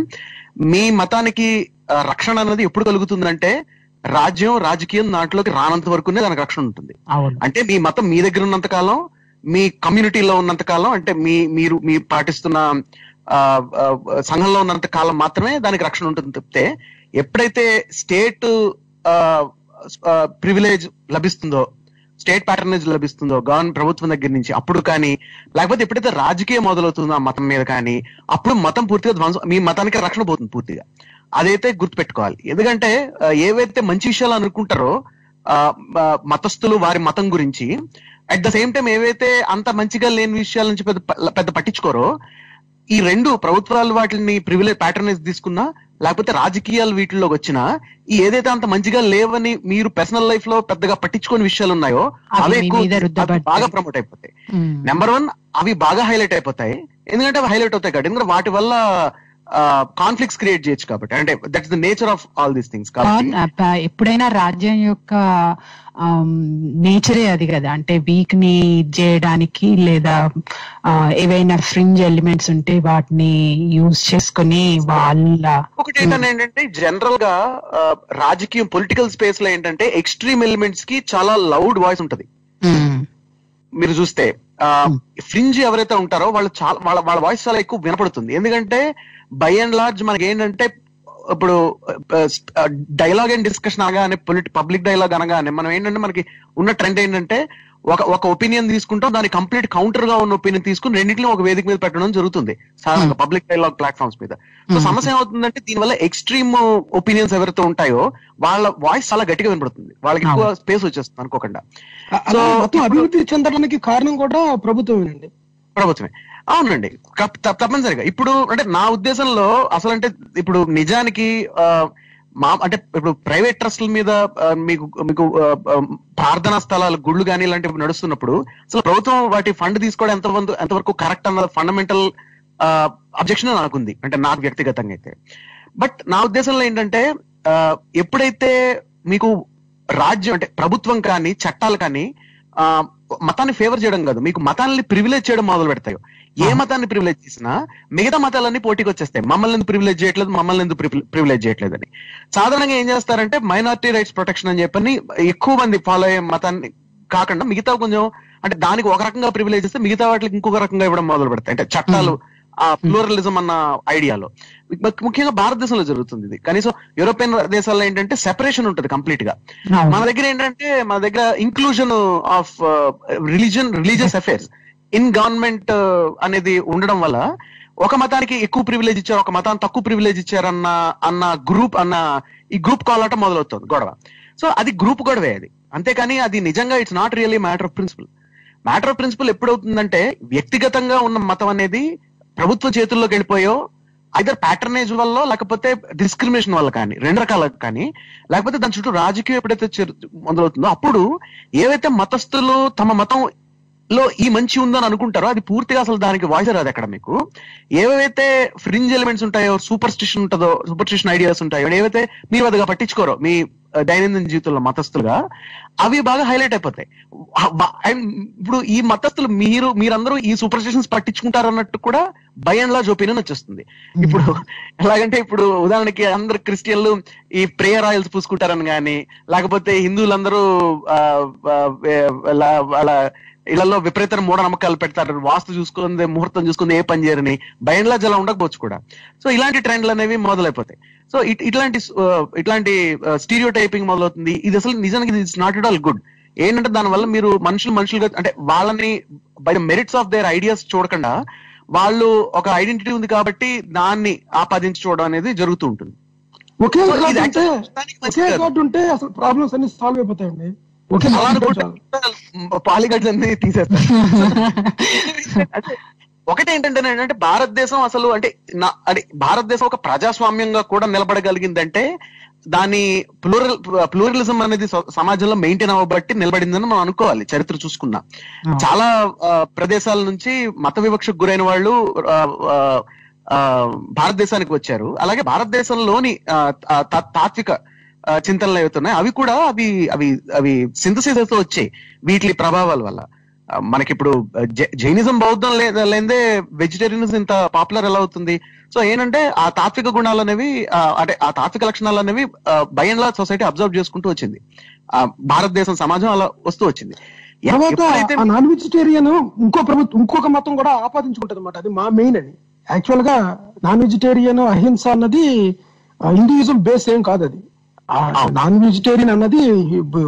మీ మతానికి రక్షణ అన్నది ఎప్పుడు కలుగుతుందంటే రాజకీయం దాంట్లోకి రానంత వరకునే దానికి రక్షణ ఉంటుంది. అంటే మీ మతం మీ దగ్గర ఉన్నంత కాలం, మీ కమ్యూనిటీలో ఉన్నంత కాలం, అంటే మీరు పాటిస్తున్న సంఘంలో ఉన్నంత కాలం మాత్రమే దానికి రక్షణ ఉంటుంది తప్పితే, ఎప్పుడైతే స్టేట్ ప్రివిలేజ్ లభిస్తుందో, స్టేట్ ప్యాటర్నేజ్ లభిస్తుందో ప్రభుత్వం దగ్గర నుంచి, అప్పుడు కానీ, లేకపోతే ఎప్పుడైతే రాజకీయం మొదలవుతుందో ఆ మతం మీద కానీ, అప్పుడు మతం పూర్తిగా ధ్వంసం, మీ మతానికి రక్షణ పోతుంది పూర్తిగా. అదైతే గుర్తుపెట్టుకోవాలి. ఎందుకంటే ఏవైతే మంచి విషయాలు అనుకుంటారో మతస్థులు వారి మతం గురించి, అట్ ద సేమ్ టైం ఏవైతే అంత మంచిగా లేని విషయాల నుంచి పెద్ద పట్టించుకోరో, ఈ రెండు ప్రభుత్వాలు వాటిని ప్రివిలేజ్ ప్యాటర్నేజ్ తీసుకున్నా, లేకపోతే రాజకీయాలు వీటిలోకి వచ్చినా, ఈ ఏదైతే అంత మంచిగా లేవని మీరు పర్సనల్ లైఫ్ లో పెద్దగా పట్టించుకోని విషయాలు ఉన్నాయో అవే బాగా ప్రమోట్ అయిపోతాయి. నెంబర్ 1, అవి బాగా హైలైట్ అయిపోతాయి. ఎందుకంటే అవి హైలైట్ అవుతాయి కాబట్టి, ఎందుకంటే వాటి వల్ల కాన్ఫ్లిక్ట్స్ క్రియేట్ చేయొచ్చు కాబట్టి. అంటే that's the nature of all these things. ఎప్పుడైనా రాజ్యం యొక్క నేచరే అది కదా, అంటే వీక్ ని చేయడానికి లేదా ఏవైనా ఫ్రింజ్ ఎలిమెంట్స్ ఉంటే వాటిని యూజ్ చేసుకుని వాళ్ళ. ఒకటి ఏంటంటే జనరల్ గా రాజకీయం పొలిటికల్ స్పేస్ లో ఏంటంటే ఎక్స్ట్రీమ్ ఎలిమెంట్స్ కి చాలా లౌడ్ వాయిస్ ఉంటది. మీరు చూస్తే ఫ్రింజ్ ఎవరైతే ఉంటారో వాళ్ళు చాలా వాళ్ళ వాయిస్ చాలా ఎక్కువ వినపడుతుంది. ఎందుకంటే బై అండ్ లార్జ్ మనకి ఏంటంటే, ఇప్పుడు డైలాగ్ అండ్ డిస్కషన్ అనగానే, పబ్లిక్ డైలాగ్ అనగానే మనం ఏంటంటే మనకి ఉన్న ట్రెండ్ ఏంటంటే ఒక ఒపీనియన్ తీసుకుంటాం, దాని కంప్లీట్ కౌంటర్ గా ఉన్న ఒపీనియన్ తీసుకుని రెండింటిని ఒక వేదిక మీద పెట్టడం జరుగుతుంది సాధారణంగా పబ్లిక్ డైలాగ్ ప్లాట్ఫామ్స్ మీద. సో సమస్య ఏమవుతుందంటే, దీనివల్ల ఎక్స్ట్రీమ్ ఒపీనియన్స్ ఎవరైతే ఉంటాయో వాళ్ళ వాయిస్ చాలా గట్టిగా వినపడుతుంది, వాళ్ళకి ఎక్కువ స్పేస్ వచ్చేస్తుంది అనుకోకుండా. సో అభివృద్ధి చెందడానికి కారణం కూడా ప్రభుత్వమే. అవునండి, తప్పనిసరిగా. ఇప్పుడు అంటే నా ఉద్దేశంలో అసలు అంటే ఇప్పుడు నిజానికి అంటే ఇప్పుడు ప్రైవేట్ ట్రస్ట్ల మీద మీకు ప్రార్థనా స్థలాలు, గుళ్ళు కానీ ఇలాంటివి నడుస్తున్నప్పుడు అసలు ప్రభుత్వం వాటి ఫండ్ తీసుకోవడం ఎంతవరకు కరెక్ట్ అన్న ఫండమెంటల్ అబ్జెక్షన్ నాకుంది, అంటే నాకు వ్యక్తిగతంగా అయితే. బట్ నా ఉద్దేశంలో ఏంటంటే, ఎప్పుడైతే మీకు రాజ్యం అంటే ప్రభుత్వం కానీ చట్టాలు కానీ మతాన్ని ఫేవర్ చేయడం కాదు, మీకు మతాన్ని ప్రివిలేజ్ చేయడం మొదలు పెడతాయో, ఏ మతాన్ని ప్రివిలేజ్ చేసినా మిగతా మతాలన్నీ పోటీకి వచ్చేస్తాయి. మమ్మల్ని ఎందుకు ప్రివిలేజ్ చేయట్లేదు అని. సాధారణంగా ఏం చేస్తారంటే మైనారిటీ రైట్స్ ప్రొటెక్షన్ అని చెప్పని ఎక్కువ మంది ఫాలో అయ్యే మతాన్ని కాకుండా మిగతా కొంచెం, అంటే దానికి ఒక రకంగా ప్రివిలేజ్ ఇస్తే మిగతా వాటికి ఇంకొక రకంగా ఇవ్వడం మొదలు పెడతాయి. అంటే చట్టాలు ఆ ప్లూరలిజం అన్న ఐడియాలో ముఖ్యంగా భారతదేశంలో జరుగుతుంది ఇది. కనీసం యూరోపియన్ దేశాల్లో ఏంటంటే సెపరేషన్ ఉంటుంది కంప్లీట్ గా. మన దగ్గర ఏంటంటే, మన దగ్గర inclusion of religious affairs, in government అనేది ఉండడం వల్ల ఒక మతానికి ఎక్కువ ప్రివిలేజ్ ఇచ్చారు, ఒక మతానికి తక్కువ ప్రివిలేజ్ ఇచ్చారు అన్న ఈ గ్రూప్ కాలాట మొదలవుతుంది గొడవ. సో అది గ్రూప్ గొడవే అది, అంతేకాని అది నిజంగా it's not really matter of principle. Matter of principle ఎప్పుడవుతుందంటే వ్యక్తిగతంగా ఉన్న మతం అనేది ప్రభుత్వ చేతుల్లోకి వెళ్ళిపోయో ఐదర్ ప్యాటర్నేజ్ వల్ల లేకపోతే డిస్క్రిమినేషన్ వల్ల కానీ, రెండు రకాలకు కానీ, లేకపోతే దాని చుట్టూ రాజకీయం ఎప్పుడైతే మొదలవుతుందో అప్పుడు ఏవైతే మతస్థులు తమ మతం లో ఈ మంచి ఉందని అనుకుంటారో అది పూర్తిగా అసలు దానికి వాయిస్ రాదు. అక్కడ మీకు ఏవైతే ఫ్రింజ్ ఎలిమెంట్స్ ఉంటాయో, సూపర్స్టిషన్ ఐడియాస్ ఉంటాయో, ఏవైతే మీరు అదిగా పట్టించుకోరో మీ దైనందిన జీవితంలో మతస్థులుగా, అవి బాగా హైలైట్ అయిపోతాయి. ఇప్పుడు ఈ మతస్థులు మీరందరూ ఈ సూపర్స్టిషన్స్ పట్టించుకుంటారు అన్నట్టు కూడా బై అండ్ లార్జ్ ఒపీనియన్ వచ్చేస్తుంది. ఇప్పుడు ఎలాగంటే ఇప్పుడు ఉదాహరణకి అందరు క్రిస్టియన్లు ఈ ప్రేయర్ ఆయిల్స్ పూసుకుంటారని కానీ, లేకపోతే హిందువులందరూ అలా ఇళ్లలో విపరీతమైన మూఢనమ్మకాలు పెడతారు, వాస్తు చూసుకుంది ముహూర్తం చూసుకుంది ఏ పని చేయరని, బై అండ్ లార్జ్ అలా ఉండకపోవచ్చు కూడా. సో ఇలాంటి ట్రెండ్లు అనేవి మొదలైపోతాయి. సో ఇట్లాంటి స్టీరియో టైపింగ్ మొదలవుతుంది. ఇది అసలు నిజానికి it's not at all good. ఏంటంటే దానివల్ల మీరు మనుషులుగా అంటే వాళ్ళని by the merits of their ideas చూడకుండా వాళ్ళు ఒక ఐడెంటిటీ ఉంది కాబట్టి దాన్ని ఆపాదించి చూడడం అనేది జరుగుతూ ఉంటుంది. ఒకే కార్డు ఉంటే అసలు ప్రాబ్లమ్స్ అన్ని సాల్వ్ అయిపోతాయండి. పాలిగడ్స్ అన్ని తీసేస్తారు. ఒకటేంటంటే భారతదేశం అసలు అంటే భారతదేశం ఒక ప్రజాస్వామ్యంగా కూడా నిలబడగలిగిందంటే దాని ప్లూరలిజం అనేది సమాజంలో మెయింటైన్ అవ్వబట్టి నిలబడిందని మనం అనుకోవాలి. చరిత్ర చూసుకున్నా చాలా ప్రదేశాల నుంచి మత వివక్షకు గురైన వాళ్ళు భారతదేశానికి వచ్చారు. అలాగే భారతదేశంలోని తాత్విక చింతనలు అవుతున్నాయి, అవి కూడా అవి సింథసిస్ తో వచ్చాయి వీటి ప్రభావాల వల్ల. మనకిప్పుడు జైనిజం బౌద్ధం లేదే వెజిటేరియనిజం ఇంత పాపులర్ ఎలా అవుతుంది? సో ఏంటంటే ఆ తాత్విక గుణాలు అనేవి అంటే ఆ తాత్విక లక్షణాలు అనేవి by and large society observe చేసుకుంటూ వచ్చింది, భారతదేశం సమాజం అలా వస్తూ వచ్చింది. నాన్ వెజిటేరియన్ ఇంకొక మతం కూడా ఆపాదించుకుంటది అనమాట. అది మా మెయిన్ అని. యాక్చువల్ గా నాన్ వెజిటేరియన్ అహింస అన్నది హిందూయిజం బేస్ ఏం కాదు. అది నాన్ వెజిటేరియన్ అన్నది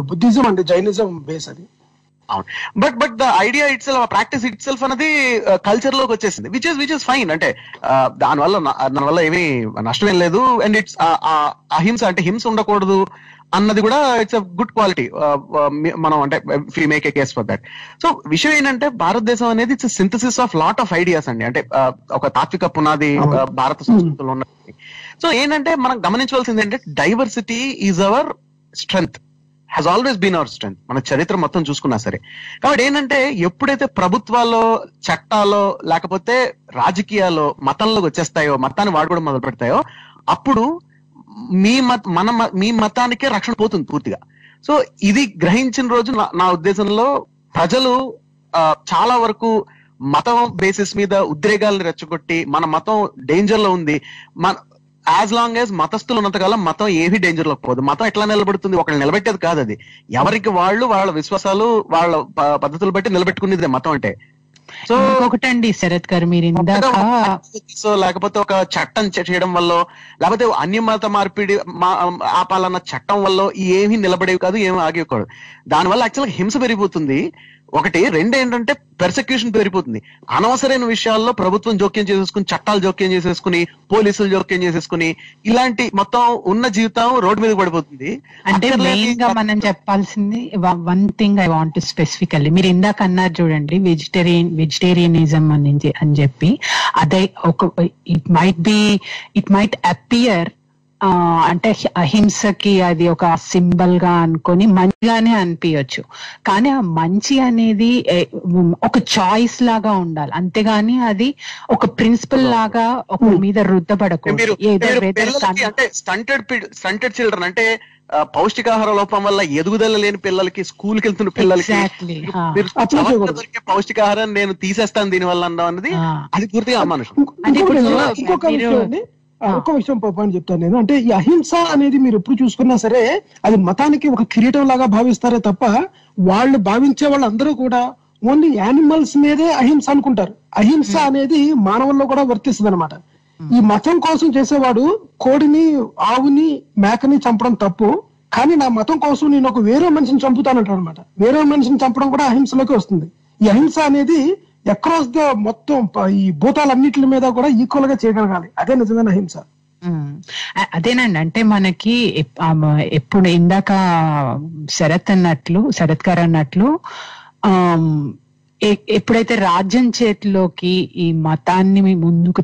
బుద్ధిజం అండ్ జైనిజం బేస్ అది. But the idea it self, practice it self అనేది కల్చర్ లోకి వచ్చేసింది, విచ్ ఇస్ ఫైన్. అంటే దానివల్ల ఏమీ నష్టం ఏం లేదు. అండ్ ఇట్స్ అహింస అంటే హింస ఉండకూడదు అన్నది కూడా ఇట్స్ అ గుడ్ క్వాలిటీ. మనం అంటే we make a case for that. So విషయం ఏంటంటే భారతదేశం అనేది it's synthesis of lot of ideas అండి. అంటే ఒక తాత్విక పునాది భారత సంస్కృతిలో ఉన్నది. సో ఏంటంటే మనం గమనించవలసింది ఏంటంటే diversity is our strength, has always been our strength. మన చరిత్ర మొత్తం చూసుకున్నా సరే. కాబట్టి ఏంటంటే ఎప్పుడైతే ప్రభుత్వాల్లో, చట్టాల్లో, లేకపోతే రాజకీయాల్లో మతంలోకి వచ్చేస్తాయో, మతాన్ని వాడుకోవడం మొదలు పెడతాయో, అప్పుడు మీ మతానికే రక్షణ పోతుంది పూర్తిగా. సో ఇది గ్రహించిన రోజు నా ఉద్దేశంలో ప్రజలు చాలా వరకు మతం బేసిస్ మీద ఉద్రేగాలను రెచ్చగొట్టి మన మతం డేంజర్ లో ఉంది, యాజ్ లాంగ్ యాజ్ మతస్థులు ఉన్నంతకాలం మతం ఏవి డేంజర్ లోకి పోదు. మతం ఎట్లా నిలబడుతుంది? ఒకళ్ళు నిలబెట్టేది కాదు, అది ఎవరికి వాళ్ళు వాళ్ళ విశ్వాసాలు వాళ్ళ పద్ధతులు బట్టి నిలబెట్టుకునేది మతం అంటే. సో ఒకటండి శరత్ గారు, మీరు ఇందాక లేకపోతే ఒక చట్టం చేయడం వల్ల, లేకపోతే అన్య మత మార్పిడి ఆపాలన్న చట్టం వల్ల ఏమీ నిలబడేవి కాదు, ఏమి ఆగేవి కాదు. దానివల్ల యాక్చువల్గా హింస పెరిగిపోతుంది ఒకటి. రెండు ఏంటంటే పెర్సెక్యూషన్ పెరిగిపోతుంది. అనవసరమైన విషయాల్లో ప్రభుత్వం జోక్యం చేసేసుకుని, చట్టాలు జోక్యం చేసేసుకుని, పోలీసులు జోక్యం చేసేసుకుని, ఇలాంటి మొత్తం ఉన్న జీవితం రోడ్డు మీద పడిపోతుంది. అంటే మెయిన్ గా మనం చెప్పాల్సింది one thing I want to specifically, మీరు ఇందాక అన్నారు చూడండి వెజిటేరియనిజం అని చెప్పి, అదే ఒక ఇట్ మైట్ అపియర్ అంటే అహింసకి అది ఒక సింబల్ గా అనుకొని మంచిగానే అనిపించచ్చు, కానీ ఆ మంచి అనేది ఒక చాయిస్ లాగా ఉండాలి, అంతేగాని అది ఒక ప్రిన్సిపల్ లాగా ఒక మీద రుద్దపడకూడదు. అంటే స్టంటెడ్ చిల్డ్రన్ అంటే పౌష్టికాహార లోపం వల్ల ఎదుగుదల లేని పిల్లలకి, స్కూల్కి వెళ్తున్న పిల్లలకి దొరికే పౌష్టికాహారం నేను తీసేస్తాను దీని వల్ల అన్నది అది పూర్తిగా అమానుషం. ఒక్క విషయం పాయింట్ చెప్తాను నేను. అంటే ఈ అహింస అనేది మీరు ఎప్పుడు చూసుకున్నా సరే అది మతానికి ఒక కిరీటం లాగా భావిస్తారే తప్ప, వాళ్ళు భావించే వాళ్ళందరూ కూడా ఓన్లీ యానిమల్స్ మీదే అహింస అనుకుంటారు. అహింస అనేది మానవుల్లో కూడా వర్తిస్తుంది అనమాట. ఈ మతం కోసం చేసేవాడు కోడిని, ఆవుని, మేకని చంపడం తప్పు, కానీ నా మతం కోసం నేను ఒక వేరే మనిషిని చంపుతానంటాడు అనమాట. వేరే మనిషిని చంపడం కూడా అహింసలోకి వస్తుంది. ఈ అహింస అనేది అక్రాస్ ద మొత్తం ఈ భూతాలన్నిటి మీద కూడా ఈక్వల్ గా చేయగలగాలి. అదే నిజమైన అహింస. అదేనండి, అంటే మనకి ఎప్పుడు ఇందాక శరత్ గారు అన్నట్లు ఎప్పుడైతే రాజ్యం చేతిలోకి ఈ మతాన్ని ముందుకు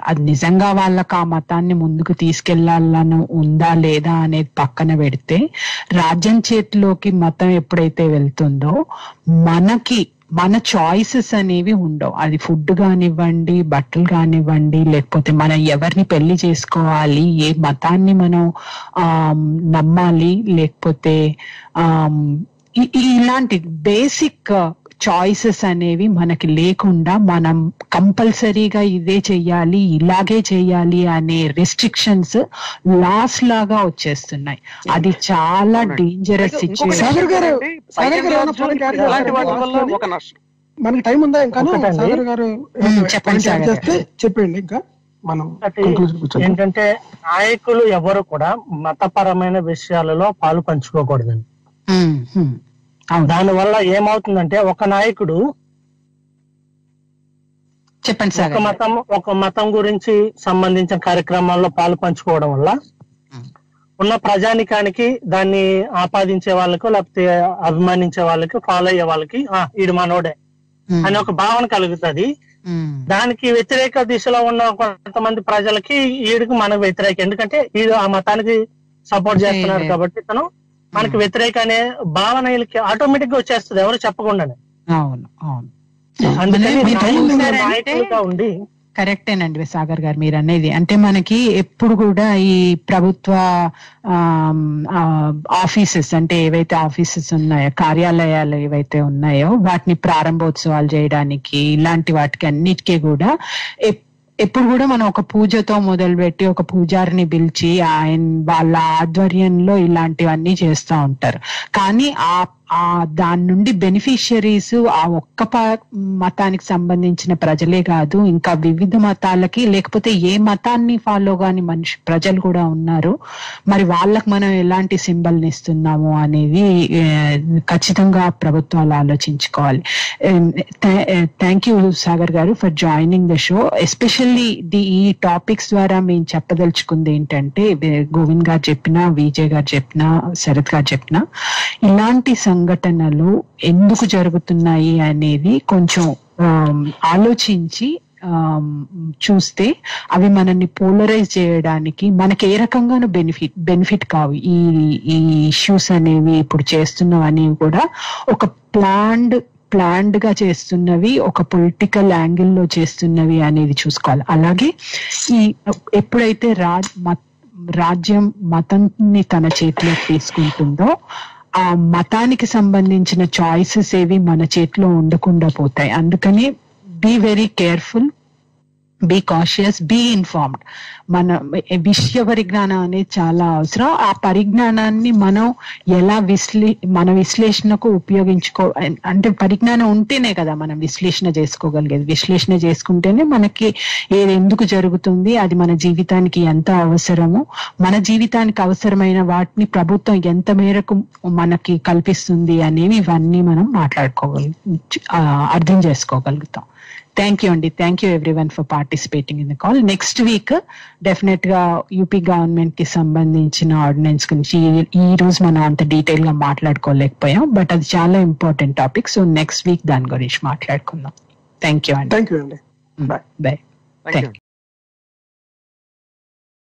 అది నిజంగా వాళ్ళకి ఆ మతాన్ని ముందుకు తీసుకెళ్లాలని ఉందా లేదా అనేది పక్కన పెడితే, రాజ్యం చేతిలోకి మతం ఎప్పుడైతే వెళ్తుందో మన చాయిసెస్ అనేవి ఉండవు. అది ఫుడ్ కానివ్వండి, బట్టలు కానివ్వండి, లేకపోతే మనం ఎవరిని పెళ్లి చేసుకోవాలి, ఏ మతాన్ని మనం నమ్మాలి, లేకపోతే ఇలాంటి బేసిక్ చాయిసెస్ అనేవి మనకి లేకుండా మనం కంపల్సరీగా ఇదే చెయ్యాలి, ఇలాగే చెయ్యాలి అనే రెస్ట్రిక్షన్స్ లాస్ లాగా వచ్చేస్తున్నాయి. అది చాలా డేంజరస్ సిచ్యువేషన్. మనకి టైం ఉందా ఇంకా? సాగర్ గారు చెప్పండి. ఇంకా మనం ఏంటంటే నాయకులు ఎవరు కూడా మతపరమైన విషయాలలో పాలు పంచుకోకూడదండి. దానివల్ల ఏమవుతుందంటే ఒక నాయకుడు ఒక మతం గురించి సంబంధించిన కార్యక్రమాల్లో పాలు పంచుకోవడం వల్ల ఉన్న ప్రజానికానికి దాన్ని ఆపాదించే వాళ్ళకు, లేకపోతే అభిమానించే వాళ్ళకి, ఫాలో అయ్యే వాళ్ళకి ఈడు మనోడే అని ఒక భావన కలుగుతుంది. దానికి వ్యతిరేక దిశలో ఉన్న కొంతమంది ప్రజలకి ఈడికి మనకు వ్యతిరేక, ఎందుకంటే ఈడు ఆ మతానికి సపోర్ట్ చేస్తున్నారు కాబట్టి తను మనకి వ్యతిరేక అనే భావన వీళ్ళకి ఆటోమేటిక్ గా వచ్చేస్తుంది ఎవరు చెప్పకుండానే. అవును అవును, ఉండి కరెక్టేనండి సాగర్ గారు మీరు అనేది. అంటే మనకి ఎప్పుడు కూడా ఈ ప్రభుత్వ ఆఫీసెస్, అంటే ఏవైతే ఆఫీసెస్ ఉన్నాయో, కార్యాలయాలు ఏవైతే ఉన్నాయో, వాటిని ప్రారంభోత్సవాలు చేయడానికి, ఇలాంటి వాటికి అన్నిటికీ కూడా ఎప్పుడు కూడా మనం ఒక పూజతో మొదలుపెట్టి ఒక పూజారిని పిలిచి వాళ్ళ ఆధ్వర్యంలో ఇలాంటివన్నీ చేస్తూ ఉంటారు. కానీ దాని నుండి బెనిఫిషియరీస్ ఆ ఒక్క మతానికి సంబంధించిన ప్రజలే కాదు, ఇంకా వివిధ మతాలకి, లేకపోతే ఏ మతాన్ని ఫాలో కాని ప్రజలు కూడా ఉన్నారు. మరి వాళ్ళకి మనం ఎలాంటి సింబల్ని ఇస్తున్నాము అనేది ఖచ్చితంగా ప్రభుత్వాలు ఆలోచించుకోవాలి. థ్యాంక్ యూ సాగర్ గారు for joining the show. Especially ఈ టాపిక్స్ ద్వారా మేము చెప్పదలుచుకుంది ఏంటంటే, గోవింద్ గారు చెప్పినా, విజయ్ గారు చెప్పినా, శరత్ గారు చెప్పినా, ఇలాంటి సంఘటనలు ఎందుకు జరుగుతున్నాయి అనేది కొంచెం ఆలోచించి చూస్తే అవి మనల్ని పోలరైజ్ చేయడానికి, మనకి ఏ రకంగానూ బెనిఫిట్ కావు. ఈ ఇష్యూస్ అనేవి ఇప్పుడు చేస్తున్నాం అనేవి కూడా ఒక ప్లాన్డ్ గా చేస్తున్నవి, ఒక పొలిటికల్ యాంగిల్లో చేస్తున్నవి అనేది చూసుకోవాలి. అలాగే ఎప్పుడైతే రాజ్యం మతాన్ని తన చేతిలోకి తీసుకుంటుందో, ఆ మతానికి సంబంధించిన చాయిసెస్ ఏవి మన చేతిలో ఉండకుండా పోతాయి. అందుకని be very careful, be cautious, be informed. విషయ పరిజ్ఞానం అనేది చాలా అవసరం. ఆ పరిజ్ఞానాన్ని మనం ఎలా మన విశ్లేషణకు అంటే పరిజ్ఞానం ఉంటేనే కదా మనం విశ్లేషణ చేసుకోగలిగేది. విశ్లేషణ చేసుకుంటేనే మనకి ఎందుకు జరుగుతుంది, అది మన జీవితానికి ఎంత అవసరము, మన జీవితానికి అవసరమైన వాటిని ప్రభుత్వం ఎంత మేరకు మనకి కల్పిస్తుంది అనేవి ఇవన్నీ మనం అర్థం చేసుకోగలుగుతాం. థ్యాంక్ యూ అండి. Thank you everyone for participating in the call. Next week definite గా యూపీ గవర్నమెంట్ కి సంబంధించిన ఆర్డినెన్స్ గురించి ఈ రోజు మనం అంత డీటెయిల్ గా మాట్లాడుకోలేకపోయాం, బట్ అది చాలా important topic. So next week దాని గురించి మాట్లాడుకుందాం. థ్యాంక్ యూ అండి. థ్యాంక్ యూ అండి. బాయ్. Thank you.